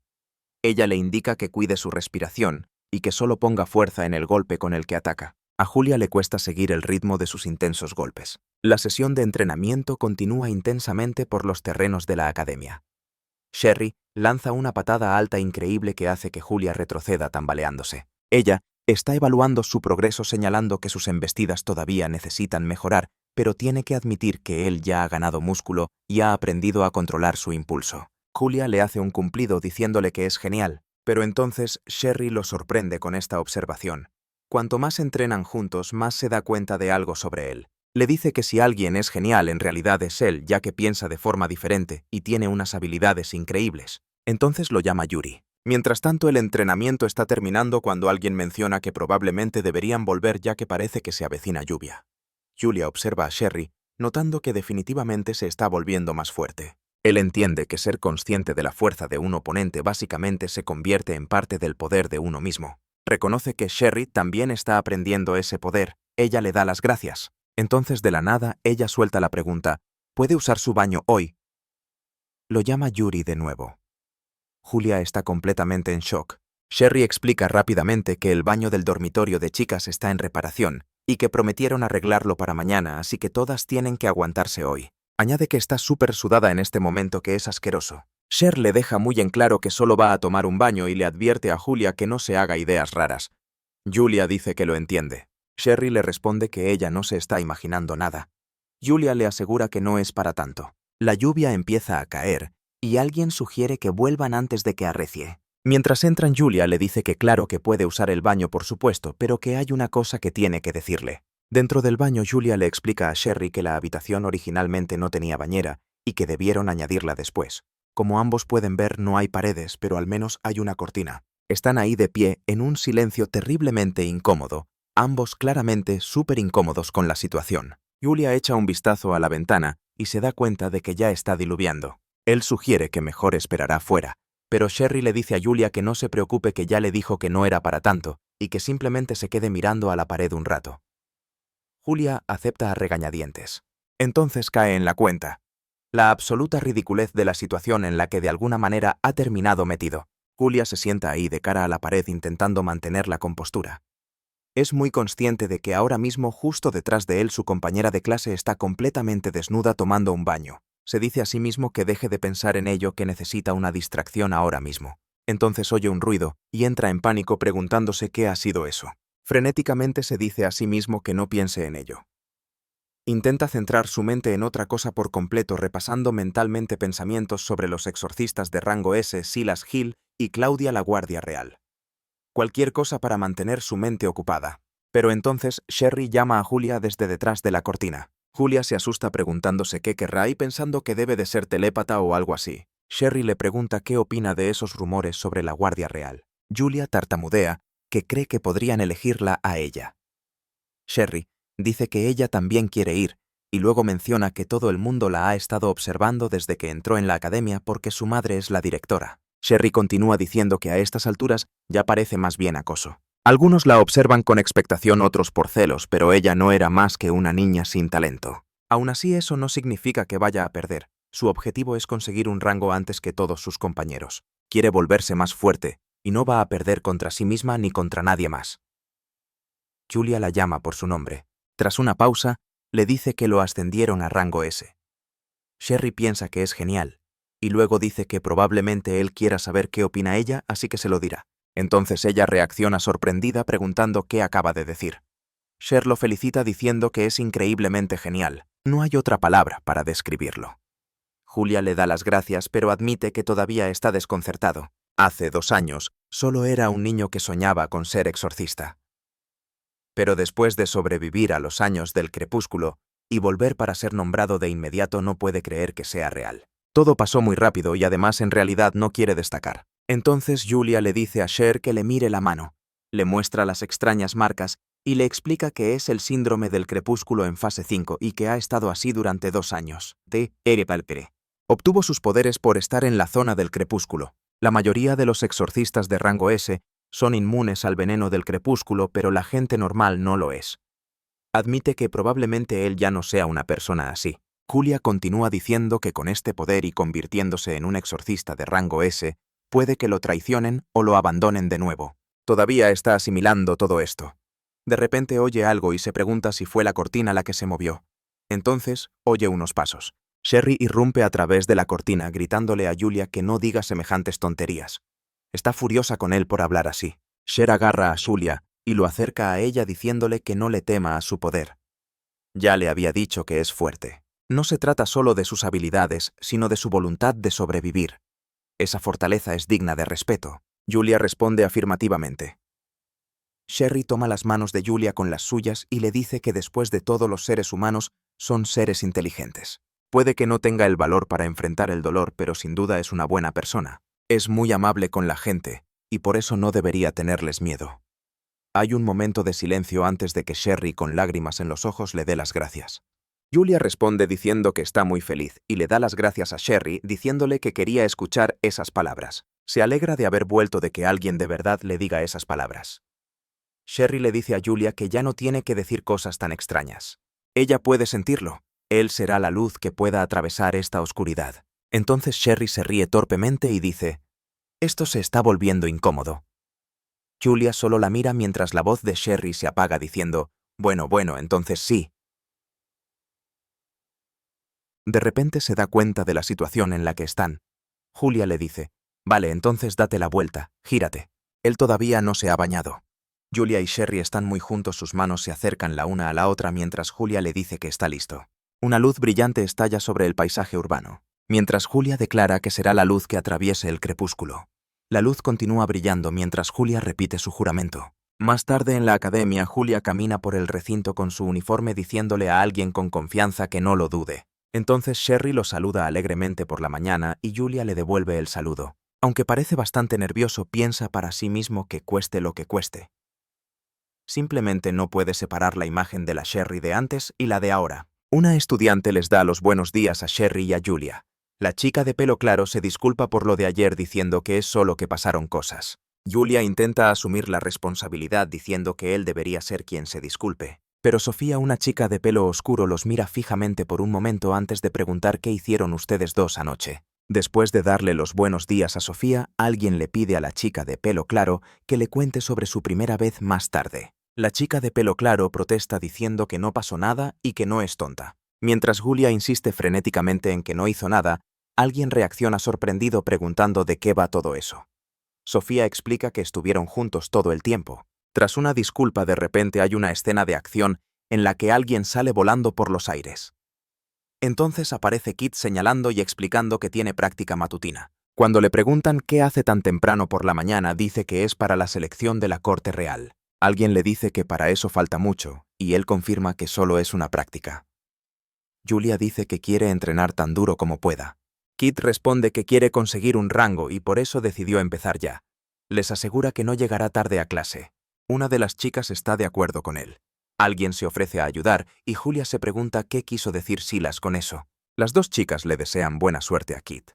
Ella le indica que cuide su respiración y que solo ponga fuerza en el golpe con el que ataca. A Julia le cuesta seguir el ritmo de sus intensos golpes. La sesión de entrenamiento continúa intensamente por los terrenos de la academia. Sherry lanza una patada alta increíble que hace que Julia retroceda tambaleándose. Ella está evaluando su progreso, señalando que sus embestidas todavía necesitan mejorar, pero tiene que admitir que él ya ha ganado músculo y ha aprendido a controlar su impulso. Julia le hace un cumplido diciéndole que es genial, pero entonces Sherry lo sorprende con esta observación. Cuanto más entrenan juntos, más se da cuenta de algo sobre él. Le dice que si alguien es genial, en realidad es él, ya que piensa de forma diferente y tiene unas habilidades increíbles. Entonces lo llama Yuri. Mientras tanto, el entrenamiento está terminando cuando alguien menciona que probablemente deberían volver, ya que parece que se avecina lluvia. Julia observa a Sherry, notando que definitivamente se está volviendo más fuerte. Él entiende que ser consciente de la fuerza de un oponente básicamente se convierte en parte del poder de uno mismo. Reconoce que Sherry también está aprendiendo ese poder. Ella le da las gracias. Entonces, de la nada, ella suelta la pregunta: ¿puede usar su baño hoy? Lo llama Yuri de nuevo. Julia está completamente en shock. Sherry explica rápidamente que el baño del dormitorio de chicas está en reparación y que prometieron arreglarlo para mañana, así que todas tienen que aguantarse hoy. Añade que está súper sudada en este momento, que es asqueroso. Cher le deja muy en claro que solo va a tomar un baño y le advierte a Julia que no se haga ideas raras. Julia dice que lo entiende. Sherry le responde que ella no se está imaginando nada. Julia le asegura que no es para tanto. La lluvia empieza a caer y alguien sugiere que vuelvan antes de que arrecie. Mientras entran, Julia le dice que claro que puede usar el baño por supuesto, pero que hay una cosa que tiene que decirle. Dentro del baño, Julia le explica a Sherry que la habitación originalmente no tenía bañera y que debieron añadirla después. Como ambos pueden ver, no hay paredes, pero al menos hay una cortina. Están ahí de pie, en un silencio terriblemente incómodo, ambos claramente súper incómodos con la situación. Julia echa un vistazo a la ventana y se da cuenta de que ya está diluviando. Él sugiere que mejor esperará fuera, pero Sherry le dice a Julia que no se preocupe, que ya le dijo que no era para tanto y que simplemente se quede mirando a la pared un rato. Julia acepta a regañadientes. Entonces cae en la cuenta la absoluta ridiculez de la situación en la que de alguna manera ha terminado metido. Julia se sienta ahí de cara a la pared intentando mantener la compostura. Es muy consciente de que ahora mismo justo detrás de él su compañera de clase está completamente desnuda tomando un baño. Se dice a sí mismo que deje de pensar en ello, que necesita una distracción ahora mismo. Entonces oye un ruido y entra en pánico preguntándose qué ha sido eso. Frenéticamente se dice a sí mismo que no piense en ello. Intenta centrar su mente en otra cosa por completo, repasando mentalmente pensamientos sobre los exorcistas de rango S, Silas Hill y Claudia la Guardia Real. Cualquier cosa para mantener su mente ocupada. Pero entonces Sherry llama a Julia desde detrás de la cortina. Julia se asusta preguntándose qué querrá y pensando que debe de ser telépata o algo así. Sherry le pregunta qué opina de esos rumores sobre la Guardia Real. Julia tartamudea que cree que podrían elegirla a ella. Sherry dice que ella también quiere ir, y luego menciona que todo el mundo la ha estado observando desde que entró en la academia porque su madre es la directora. Sherry continúa diciendo que a estas alturas ya parece más bien acoso. Algunos la observan con expectación, otros por celos, pero ella no era más que una niña sin talento. Aún así, eso no significa que vaya a perder. Su objetivo es conseguir un rango antes que todos sus compañeros. Quiere volverse más fuerte, y no va a perder contra sí misma ni contra nadie más. Julia la llama por su nombre. Tras una pausa, le dice que lo ascendieron a rango S. Sherry piensa que es genial, y luego dice que probablemente él quiera saber qué opina ella, así que se lo dirá. Entonces ella reacciona sorprendida preguntando qué acaba de decir. Sher lo felicita diciendo que es increíblemente genial. No hay otra palabra para describirlo. Julia le da las gracias, pero admite que todavía está desconcertado. Hace 2 años, solo era un niño que soñaba con ser exorcista. Pero después de sobrevivir a los años del crepúsculo y volver para ser nombrado de inmediato, no puede creer que sea real. Todo pasó muy rápido y además en realidad no quiere destacar. Entonces Julia le dice a Sher que le mire la mano, le muestra las extrañas marcas y le explica que es el síndrome del crepúsculo en fase 5 y que ha estado así durante 2 años. Obtuvo sus poderes por estar en la zona del crepúsculo. La mayoría de los exorcistas de rango S son inmunes al veneno del crepúsculo, pero la gente normal no lo es. Admite que probablemente él ya no sea una persona así. Julia continúa diciendo que con este poder y convirtiéndose en un exorcista de rango S, puede que lo traicionen o lo abandonen de nuevo. Todavía está asimilando todo esto. De repente oye algo y se pregunta si fue la cortina la que se movió. Entonces oye unos pasos. Sherry irrumpe a través de la cortina gritándole a Julia que no diga semejantes tonterías. Está furiosa con él por hablar así. Sher agarra a Julia y lo acerca a ella diciéndole que no le tema a su poder. Ya le había dicho que es fuerte. No se trata solo de sus habilidades, sino de su voluntad de sobrevivir. Esa fortaleza es digna de respeto. Julia responde afirmativamente. Sherry toma las manos de Julia con las suyas y le dice que después de todo los seres humanos son seres inteligentes. Puede que no tenga el valor para enfrentar el dolor, pero sin duda es una buena persona. Es muy amable con la gente, y por eso no debería tenerles miedo. Hay un momento de silencio antes de que Sherry, con lágrimas en los ojos, le dé las gracias. Julia responde diciendo que está muy feliz y le da las gracias a Sherry diciéndole que quería escuchar esas palabras. Se alegra de haber vuelto, de que alguien de verdad le diga esas palabras. Sherry le dice a Julia que ya no tiene que decir cosas tan extrañas. Ella puede sentirlo. Él será la luz que pueda atravesar esta oscuridad. Entonces Sherry se ríe torpemente y dice: «Esto se está volviendo incómodo». Julia solo la mira mientras la voz de Sherry se apaga diciendo: «Bueno, entonces sí». De repente se da cuenta de la situación en la que están. Julia le dice: «Vale, entonces date la vuelta, gírate». Él todavía no se ha bañado. Julia y Sherry están muy juntos, sus manos se acercan la una a la otra mientras Julia le dice que está listo. Una luz brillante estalla sobre el paisaje urbano, mientras Julia declara que será la luz que atraviese el crepúsculo. La luz continúa brillando mientras Julia repite su juramento. Más tarde en la academia, Julia camina por el recinto con su uniforme diciéndole a alguien con confianza que no lo dude. Entonces Sherry lo saluda alegremente por la mañana y Julia le devuelve el saludo. Aunque parece bastante nervioso, piensa para sí mismo que cueste lo que cueste. Simplemente no puede separar la imagen de la Sherry de antes y la de ahora. Una estudiante les da los buenos días a Sherry y a Julia. La chica de pelo claro se disculpa por lo de ayer diciendo que es solo que pasaron cosas. Julia intenta asumir la responsabilidad diciendo que él debería ser quien se disculpe. Pero Sofía, una chica de pelo oscuro, los mira fijamente por un momento antes de preguntar qué hicieron ustedes dos anoche. Después de darle los buenos días a Sofía, alguien le pide a la chica de pelo claro que le cuente sobre su primera vez más tarde. La chica de pelo claro protesta diciendo que no pasó nada y que no es tonta. Mientras Julia insiste frenéticamente en que no hizo nada, alguien reacciona sorprendido preguntando de qué va todo eso. Sofía explica que estuvieron juntos todo el tiempo. Tras una disculpa, de repente hay una escena de acción en la que alguien sale volando por los aires. Entonces aparece Kit señalando y explicando que tiene práctica matutina. Cuando le preguntan qué hace tan temprano por la mañana, dice que es para la selección de la corte real. Alguien le dice que para eso falta mucho, y él confirma que solo es una práctica. Julia dice que quiere entrenar tan duro como pueda. Kit responde que quiere conseguir un rango y por eso decidió empezar ya. Les asegura que no llegará tarde a clase. Una de las chicas está de acuerdo con él. Alguien se ofrece a ayudar y Julia se pregunta qué quiso decir Silas con eso. Las dos chicas le desean buena suerte a Kit.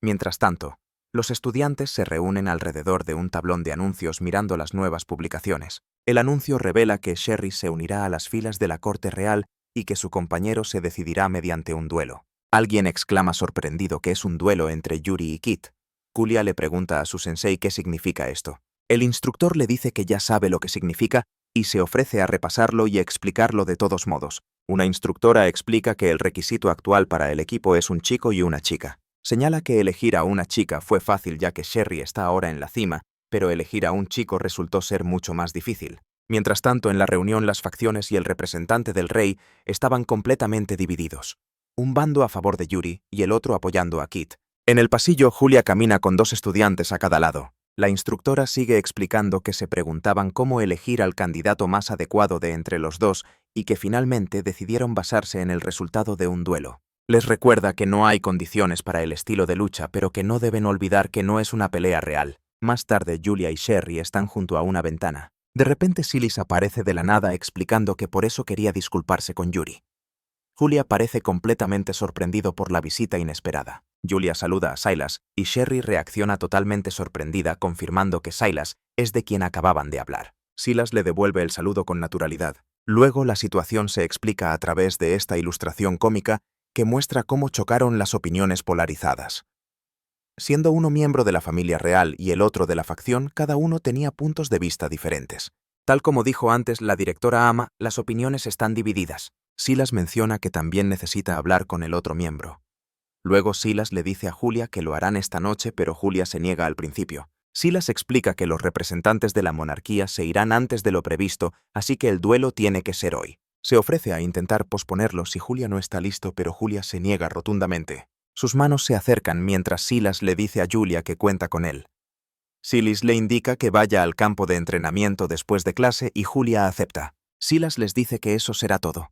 Mientras tanto, los estudiantes se reúnen alrededor de un tablón de anuncios mirando las nuevas publicaciones. El anuncio revela que Sherry se unirá a las filas de la corte real y que su compañero se decidirá mediante un duelo. Alguien exclama sorprendido que es un duelo entre Yuri y Kit. Julia le pregunta a su sensei qué significa esto. El instructor le dice que ya sabe lo que significa y se ofrece a repasarlo y explicarlo de todos modos. Una instructora explica que el requisito actual para el equipo es un chico y una chica. Señala que elegir a una chica fue fácil ya que Sherry está ahora en la cima, pero elegir a un chico resultó ser mucho más difícil. Mientras tanto, en la reunión las facciones y el representante del rey estaban completamente divididos. Un bando a favor de Yuri y el otro apoyando a Kit. En el pasillo, Julia camina con dos estudiantes a cada lado. La instructora sigue explicando que se preguntaban cómo elegir al candidato más adecuado de entre los dos y que finalmente decidieron basarse en el resultado de un duelo. Les recuerda que no hay condiciones para el estilo de lucha, pero que no deben olvidar que no es una pelea real. Más tarde, Julia y Sherry están junto a una ventana. De repente, Silas aparece de la nada explicando que por eso quería disculparse con Yuri. Julia parece completamente sorprendido por la visita inesperada. Julia saluda a Silas y Sherry reacciona totalmente sorprendida, confirmando que Silas es de quien acababan de hablar. Silas le devuelve el saludo con naturalidad. Luego la situación se explica a través de esta ilustración cómica que muestra cómo chocaron las opiniones polarizadas. Siendo uno miembro de la familia real y el otro de la facción, cada uno tenía puntos de vista diferentes. Tal como dijo antes la directora Ama, las opiniones están divididas. Silas menciona que también necesita hablar con el otro miembro. Luego Silas le dice a Julia que lo harán esta noche, pero Julia se niega al principio. Silas explica que los representantes de la monarquía se irán antes de lo previsto, así que el duelo tiene que ser hoy. Se ofrece a intentar posponerlo si Julia no está listo, pero Julia se niega rotundamente. Sus manos se acercan mientras Silas le dice a Julia que cuenta con él. Silas le indica que vaya al campo de entrenamiento después de clase y Julia acepta. Silas les dice que eso será todo.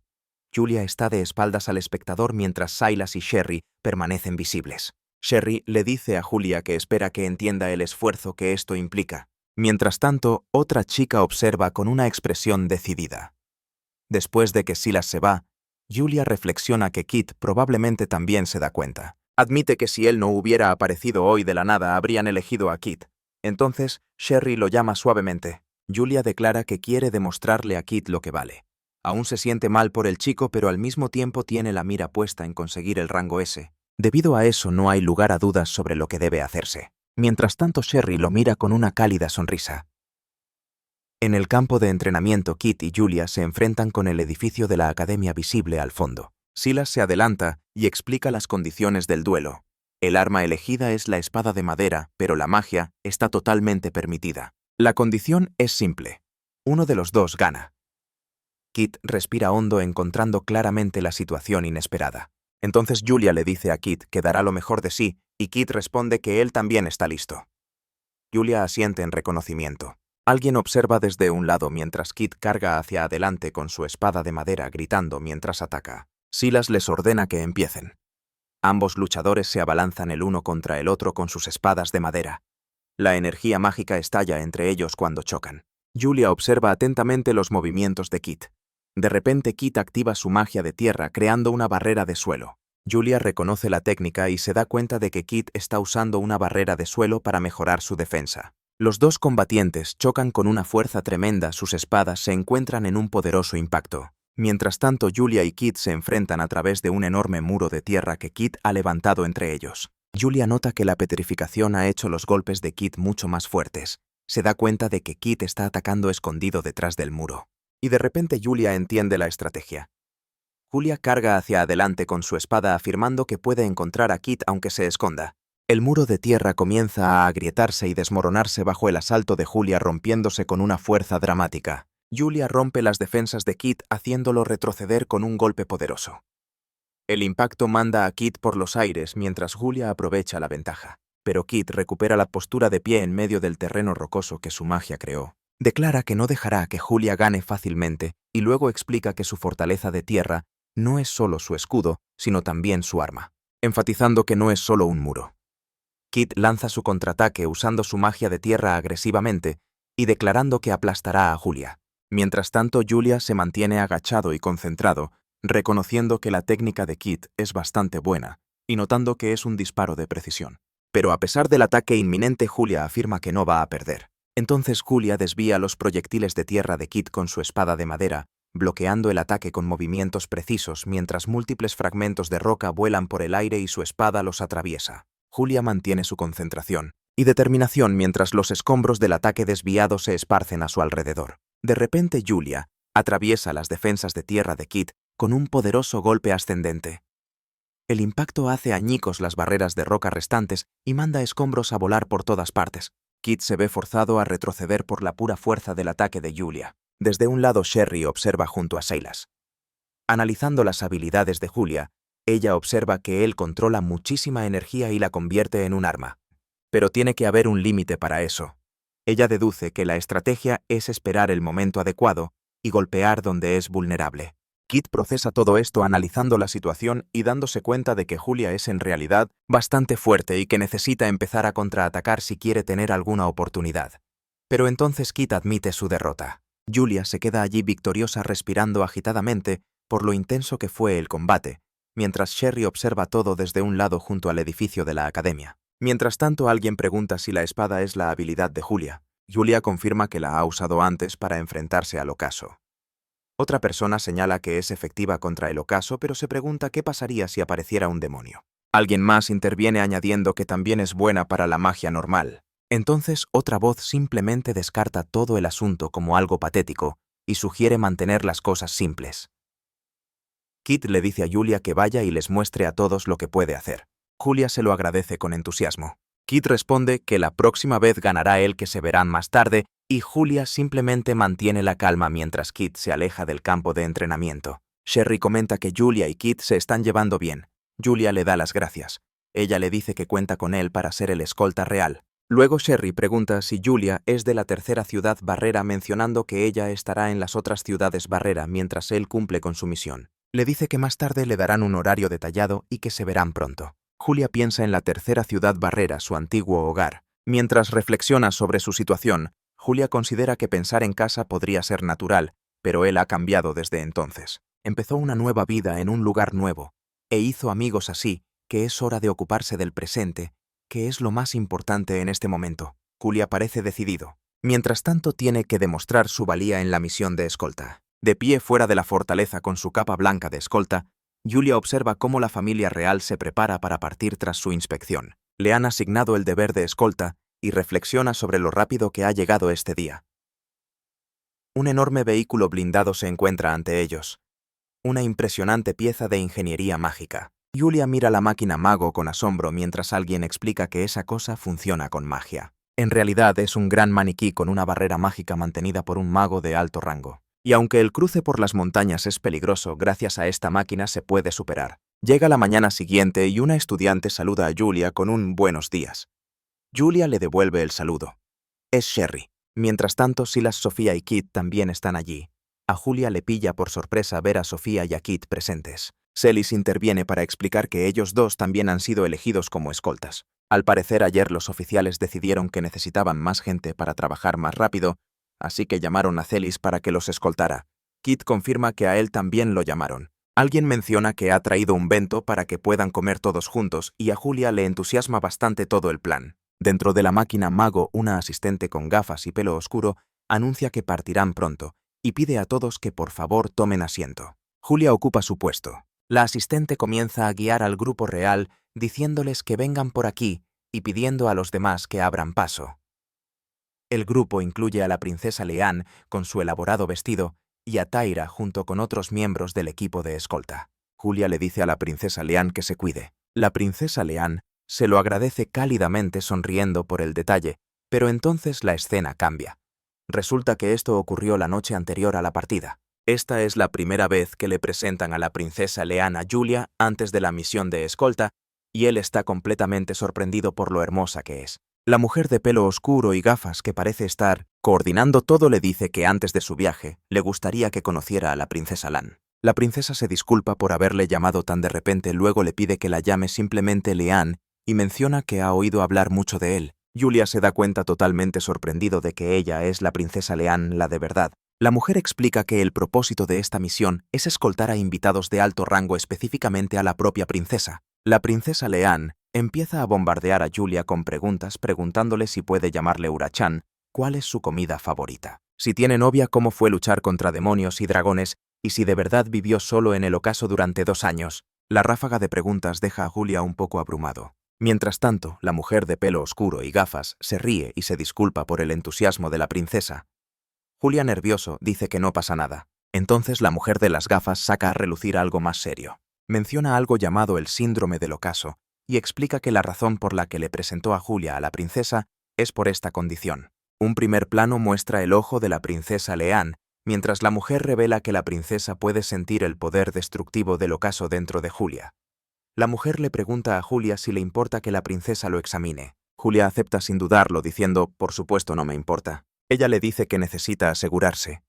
Julia está de espaldas al espectador mientras Silas y Sherry permanecen visibles. Sherry le dice a Julia que espera que entienda el esfuerzo que esto implica. Mientras tanto, otra chica observa con una expresión decidida. Después de que Silas se va, Julia reflexiona que Kit probablemente también se da cuenta. Admite que si él no hubiera aparecido hoy de la nada habrían elegido a Kit. Entonces, Sherry lo llama suavemente. Julia declara que quiere demostrarle a Kit lo que vale. Aún se siente mal por el chico, pero al mismo tiempo tiene la mira puesta en conseguir el rango S. Debido a eso no hay lugar a dudas sobre lo que debe hacerse. Mientras tanto, Sherry lo mira con una cálida sonrisa. En el campo de entrenamiento, Kit y Julia se enfrentan con el edificio de la academia visible al fondo. Silas se adelanta y explica las condiciones del duelo. El arma elegida es la espada de madera, pero la magia está totalmente permitida. La condición es simple. Uno de los dos gana. Kit respira hondo encontrando claramente la situación inesperada. Entonces Julia le dice a Kit que dará lo mejor de sí y Kit responde que él también está listo. Julia asiente en reconocimiento. Alguien observa desde un lado mientras Kit carga hacia adelante con su espada de madera gritando mientras ataca. Silas les ordena que empiecen. Ambos luchadores se abalanzan el uno contra el otro con sus espadas de madera. La energía mágica estalla entre ellos cuando chocan. Julia observa atentamente los movimientos de Kit. De repente Kit activa su magia de tierra creando una barrera de suelo. Julia reconoce la técnica y se da cuenta de que Kit está usando una barrera de suelo para mejorar su defensa. Los dos combatientes chocan con una fuerza tremenda, sus espadas se encuentran en un poderoso impacto. Mientras tanto, Julia y Kit se enfrentan a través de un enorme muro de tierra que Kit ha levantado entre ellos. Julia nota que la petrificación ha hecho los golpes de Kit mucho más fuertes. Se da cuenta de que Kit está atacando escondido detrás del muro. Y de repente Julia entiende la estrategia. Julia carga hacia adelante con su espada afirmando que puede encontrar a Kit aunque se esconda. El muro de tierra comienza a agrietarse y desmoronarse bajo el asalto de Julia, rompiéndose con una fuerza dramática. Julia rompe las defensas de Kit haciéndolo retroceder con un golpe poderoso. El impacto manda a Kit por los aires mientras Julia aprovecha la ventaja. Pero Kit recupera la postura de pie en medio del terreno rocoso que su magia creó. Declara que no dejará que Julia gane fácilmente y luego explica que su fortaleza de tierra no es solo su escudo, sino también su arma, enfatizando que no es solo un muro. Kit lanza su contraataque usando su magia de tierra agresivamente y declarando que aplastará a Julia. Mientras tanto, Julia se mantiene agachado y concentrado, reconociendo que la técnica de Kit es bastante buena y notando que es un disparo de precisión. Pero a pesar del ataque inminente, Julia afirma que no va a perder. Entonces Julia desvía los proyectiles de tierra de Kit con su espada de madera, bloqueando el ataque con movimientos precisos mientras múltiples fragmentos de roca vuelan por el aire y su espada los atraviesa. Julia mantiene su concentración y determinación mientras los escombros del ataque desviado se esparcen a su alrededor. De repente Julia atraviesa las defensas de tierra de Kit con un poderoso golpe ascendente. El impacto hace añicos las barreras de roca restantes y manda escombros a volar por todas partes. Kit se ve forzado a retroceder por la pura fuerza del ataque de Julia. Desde un lado, Sherry observa junto a Silas. Analizando las habilidades de Julia, ella observa que él controla muchísima energía y la convierte en un arma. Pero tiene que haber un límite para eso. Ella deduce que la estrategia es esperar el momento adecuado y golpear donde es vulnerable. Kit procesa todo esto analizando la situación y dándose cuenta de que Julia es en realidad bastante fuerte y que necesita empezar a contraatacar si quiere tener alguna oportunidad. Pero entonces Kit admite su derrota. Julia se queda allí victoriosa respirando agitadamente por lo intenso que fue el combate, mientras Sherry observa todo desde un lado junto al edificio de la academia. Mientras tanto, alguien pregunta si la espada es la habilidad de Julia. Julia confirma que la ha usado antes para enfrentarse al ocaso. Otra persona señala que es efectiva contra el ocaso, pero se pregunta qué pasaría si apareciera un demonio. Alguien más interviene añadiendo que también es buena para la magia normal. Entonces, otra voz simplemente descarta todo el asunto como algo patético y sugiere mantener las cosas simples. Kit le dice a Julia que vaya y les muestre a todos lo que puede hacer. Julia se lo agradece con entusiasmo. Kit responde que la próxima vez ganará él, que se verán más tarde, y Julia simplemente mantiene la calma mientras Kit se aleja del campo de entrenamiento. Sherry comenta que Julia y Kit se están llevando bien. Julia le da las gracias. Ella le dice que cuenta con él para ser el escolta real. Luego Sherry pregunta si Julia es de la tercera ciudad barrera, mencionando que ella estará en las otras ciudades barrera mientras él cumple con su misión. Le dice que más tarde le darán un horario detallado y que se verán pronto. Julia piensa en la tercera ciudad barrera, su antiguo hogar. Mientras reflexiona sobre su situación, Julia considera que pensar en casa podría ser natural, pero él ha cambiado desde entonces. Empezó una nueva vida en un lugar nuevo, e hizo amigos así, que es hora de ocuparse del presente, que es lo más importante en este momento. Julia parece decidido. Mientras tanto, tiene que demostrar su valía en la misión de escolta. De pie fuera de la fortaleza con su capa blanca de escolta, Julia observa cómo la familia real se prepara para partir tras su inspección. Le han asignado el deber de escolta y reflexiona sobre lo rápido que ha llegado este día. Un enorme vehículo blindado se encuentra ante ellos. Una impresionante pieza de ingeniería mágica. Julia mira la máquina mago con asombro mientras alguien explica que esa cosa funciona con magia. En realidad es un gran maniquí con una barrera mágica mantenida por un mago de alto rango. Y aunque el cruce por las montañas es peligroso, gracias a esta máquina se puede superar. Llega la mañana siguiente y una estudiante saluda a Julia con un buenos días. Julia le devuelve el saludo. Es Sherry. Mientras tanto, Silas, Sofía y Kit también están allí. A Julia le pilla por sorpresa ver a Sofía y a Kit presentes. Celis interviene para explicar que ellos dos también han sido elegidos como escoltas. Al parecer, ayer los oficiales decidieron que necesitaban más gente para trabajar más rápido, así que llamaron a Celis para que los escoltara. Kit confirma que a él también lo llamaron. Alguien menciona que ha traído un bento para que puedan comer todos juntos y a Julia le entusiasma bastante todo el plan. Dentro de la máquina Mago, una asistente con gafas y pelo oscuro anuncia que partirán pronto y pide a todos que por favor tomen asiento. Julia ocupa su puesto. La asistente comienza a guiar al grupo real diciéndoles que vengan por aquí y pidiendo a los demás que abran paso. El grupo incluye a la princesa Leanne con su elaborado vestido y a Tyra junto con otros miembros del equipo de escolta. Julia le dice a la princesa Leanne que se cuide. La princesa Leanne se lo agradece cálidamente sonriendo por el detalle, pero entonces la escena cambia. Resulta que esto ocurrió la noche anterior a la partida. Esta es la primera vez que le presentan a la princesa Leanne a Julia antes de la misión de escolta, y él está completamente sorprendido por lo hermosa que es. La mujer de pelo oscuro y gafas que parece estar coordinando todo le dice que antes de su viaje le gustaría que conociera a la princesa Lan. La princesa se disculpa por haberle llamado tan de repente, luego le pide que la llame simplemente Leanne y menciona que ha oído hablar mucho de él. Julia se da cuenta totalmente sorprendido de que ella es la princesa Leanne, la de verdad. La mujer explica que el propósito de esta misión es escoltar a invitados de alto rango, específicamente a la propia princesa. La princesa Leanne empieza a bombardear a Julia con preguntas, preguntándole si puede llamarle Urachan, cuál es su comida favorita, si tiene novia, cómo fue luchar contra demonios y dragones, y si de verdad vivió solo en el ocaso durante 2 años. La ráfaga de preguntas deja a Julia un poco abrumado. Mientras tanto, la mujer de pelo oscuro y gafas se ríe y se disculpa por el entusiasmo de la princesa. Julia, nervioso, dice que no pasa nada. Entonces la mujer de las gafas saca a relucir algo más serio. Menciona algo llamado el síndrome del ocaso y explica que la razón por la que le presentó a Julia a la princesa es por esta condición. Un primer plano muestra el ojo de la princesa Leanne, mientras la mujer revela que la princesa puede sentir el poder destructivo del ocaso dentro de Julia. La mujer le pregunta a Julia si le importa que la princesa lo examine. Julia acepta sin dudarlo, diciendo, por supuesto no me importa. Ella le dice que necesita asegurarse.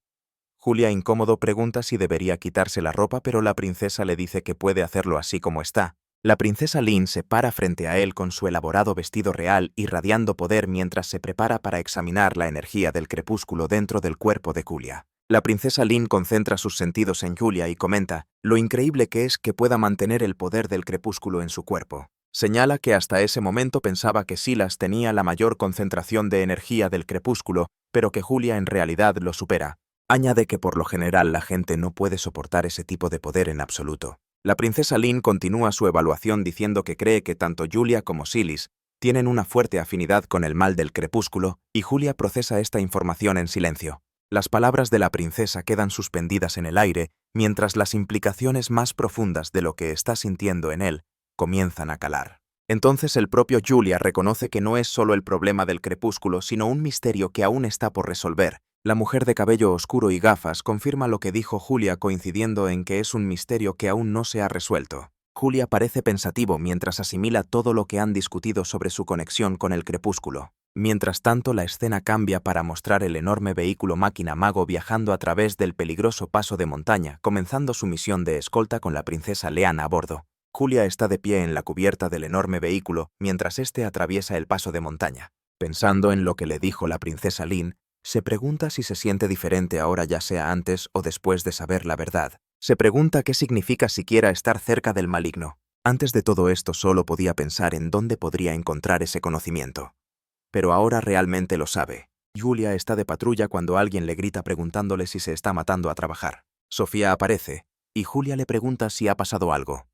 Julia, incómodo, pregunta si debería quitarse la ropa, pero la princesa le dice que puede hacerlo así como está. La princesa Lynn se para frente a él con su elaborado vestido real irradiando poder mientras se prepara para examinar la energía del crepúsculo dentro del cuerpo de Julia. La princesa Lynn concentra sus sentidos en Julia y comenta lo increíble que es que pueda mantener el poder del crepúsculo en su cuerpo. Señala que hasta ese momento pensaba que Silas tenía la mayor concentración de energía del crepúsculo, pero que Julia en realidad lo supera. Añade que por lo general la gente no puede soportar ese tipo de poder en absoluto. La princesa Lynn continúa su evaluación diciendo que cree que tanto Julia como Silas tienen una fuerte afinidad con el mal del crepúsculo, y Julia procesa esta información en silencio. Las palabras de la princesa quedan suspendidas en el aire, mientras las implicaciones más profundas de lo que está sintiendo en él comienzan a calar. Entonces el propio Julia reconoce que no es solo el problema del crepúsculo, sino un misterio que aún está por resolver. La mujer de cabello oscuro y gafas confirma lo que dijo Julia, coincidiendo en que es un misterio que aún no se ha resuelto. Julia parece pensativo mientras asimila todo lo que han discutido sobre su conexión con el crepúsculo. Mientras tanto, la escena cambia para mostrar el enorme vehículo máquina Mago viajando a través del peligroso paso de montaña, comenzando su misión de escolta con la princesa Leanne a bordo. Julia está de pie en la cubierta del enorme vehículo mientras este atraviesa el paso de montaña. Pensando en lo que le dijo la princesa Lynn, se pregunta si se siente diferente ahora, ya sea antes o después de saber la verdad. Se pregunta qué significa siquiera estar cerca del maligno. Antes de todo esto solo podía pensar en dónde podría encontrar ese conocimiento. Pero ahora realmente lo sabe. Julia está de patrulla cuando alguien le grita preguntándole si se está matando a trabajar. Sofía aparece, y Julia le pregunta si ha pasado algo.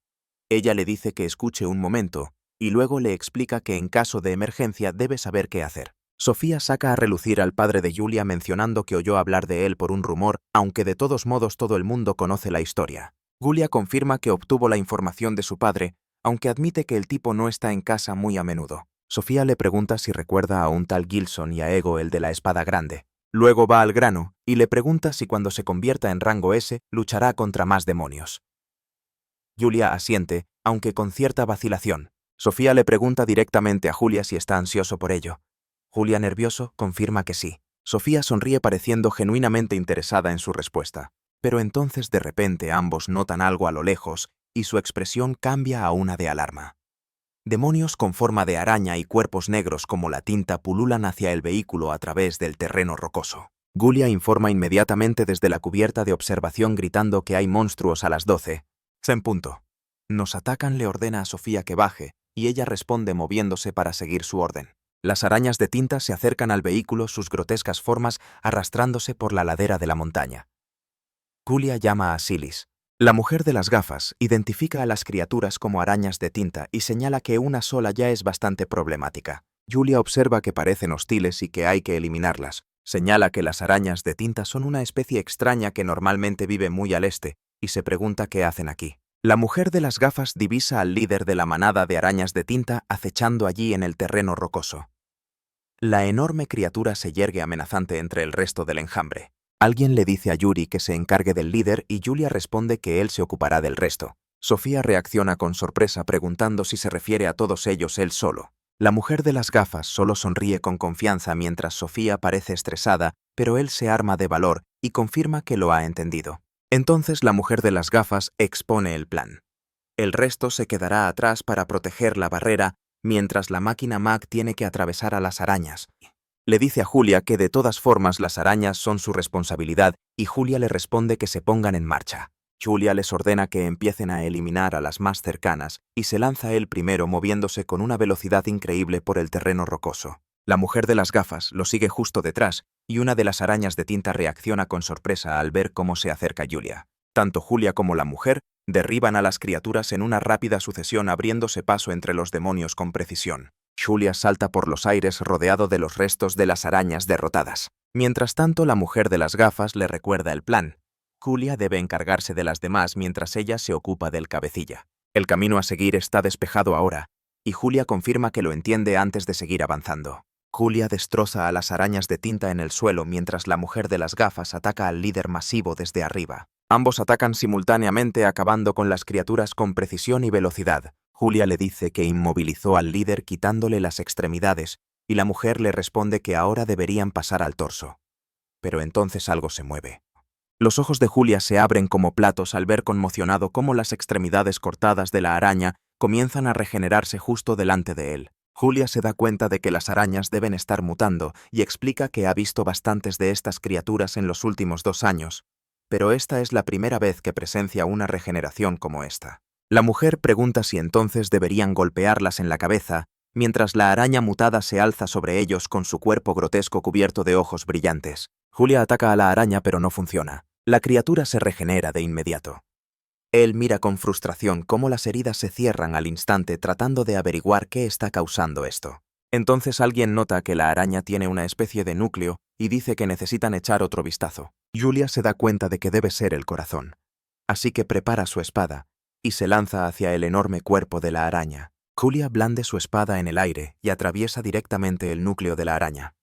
Ella le dice que escuche un momento, y luego le explica que en caso de emergencia debe saber qué hacer. Sofía saca a relucir al padre de Julia mencionando que oyó hablar de él por un rumor, aunque de todos modos todo el mundo conoce la historia. Julia confirma que obtuvo la información de su padre, aunque admite que el tipo no está en casa muy a menudo. Sofía le pregunta si recuerda a un tal Gilson y a Ego, el de la espada grande. Luego va al grano y le pregunta si cuando se convierta en rango S luchará contra más demonios. Julia asiente, aunque con cierta vacilación. Sofía le pregunta directamente a Julia si está ansioso por ello. Julia, nervioso, confirma que sí. Sofía sonríe pareciendo genuinamente interesada en su respuesta. Pero entonces de repente ambos notan algo a lo lejos y su expresión cambia a una de alarma. Demonios con forma de araña y cuerpos negros como la tinta pululan hacia el vehículo a través del terreno rocoso. Julia informa inmediatamente desde la cubierta de observación gritando que hay monstruos a las 12. En punto. Nos atacan, le ordena a Sofía que baje, y ella responde moviéndose para seguir su orden. Las arañas de tinta se acercan al vehículo, sus grotescas formas arrastrándose por la ladera de la montaña. Julia llama a Silis. La mujer de las gafas identifica a las criaturas como arañas de tinta y señala que una sola ya es bastante problemática. Julia observa que parecen hostiles y que hay que eliminarlas. Señala que las arañas de tinta son una especie extraña que normalmente vive muy al este y se pregunta qué hacen aquí. La mujer de las gafas divisa al líder de la manada de arañas de tinta acechando allí en el terreno rocoso. La enorme criatura se yergue amenazante entre el resto del enjambre. Alguien le dice a Yuri que se encargue del líder y Julia responde que él se ocupará del resto. Sofía reacciona con sorpresa preguntando si se refiere a todos ellos él solo. La mujer de las gafas solo sonríe con confianza mientras Sofía parece estresada, pero él se arma de valor y confirma que lo ha entendido. Entonces la mujer de las gafas expone el plan. El resto se quedará atrás para proteger la barrera, mientras la máquina Mac tiene que atravesar a las arañas. Le dice a Julia que de todas formas las arañas son su responsabilidad y Julia le responde que se pongan en marcha. Julia les ordena que empiecen a eliminar a las más cercanas y se lanza él primero moviéndose con una velocidad increíble por el terreno rocoso. La mujer de las gafas lo sigue justo detrás y una de las arañas de tinta reacciona con sorpresa al ver cómo se acerca Julia. Tanto Julia como la mujer derriban a las criaturas en una rápida sucesión abriéndose paso entre los demonios con precisión. Julia salta por los aires rodeado de los restos de las arañas derrotadas. Mientras tanto, la mujer de las gafas le recuerda el plan. Julia debe encargarse de las demás mientras ella se ocupa del cabecilla. El camino a seguir está despejado ahora, y Julia confirma que lo entiende antes de seguir avanzando. Julia destroza a las arañas de tinta en el suelo mientras la mujer de las gafas ataca al líder masivo desde arriba. Ambos atacan simultáneamente acabando con las criaturas con precisión y velocidad. Julia le dice que inmovilizó al líder quitándole las extremidades y la mujer le responde que ahora deberían pasar al torso. Pero entonces algo se mueve. Los ojos de Julia se abren como platos al ver conmocionado cómo las extremidades cortadas de la araña comienzan a regenerarse justo delante de él. Julia se da cuenta de que las arañas deben estar mutando y explica que ha visto bastantes de estas criaturas en los últimos 2 años, pero esta es la primera vez que presencia una regeneración como esta. La mujer pregunta si entonces deberían golpearlas en la cabeza, mientras la araña mutada se alza sobre ellos con su cuerpo grotesco cubierto de ojos brillantes. Julia ataca a la araña pero no funciona. La criatura se regenera de inmediato. Él mira con frustración cómo las heridas se cierran al instante tratando de averiguar qué está causando esto. Entonces alguien nota que la araña tiene una especie de núcleo y dice que necesitan echar otro vistazo. Julia se da cuenta de que debe ser el corazón. Así que prepara su espada y se lanza hacia el enorme cuerpo de la araña. Julia blande su espada en el aire y atraviesa directamente el núcleo de la araña.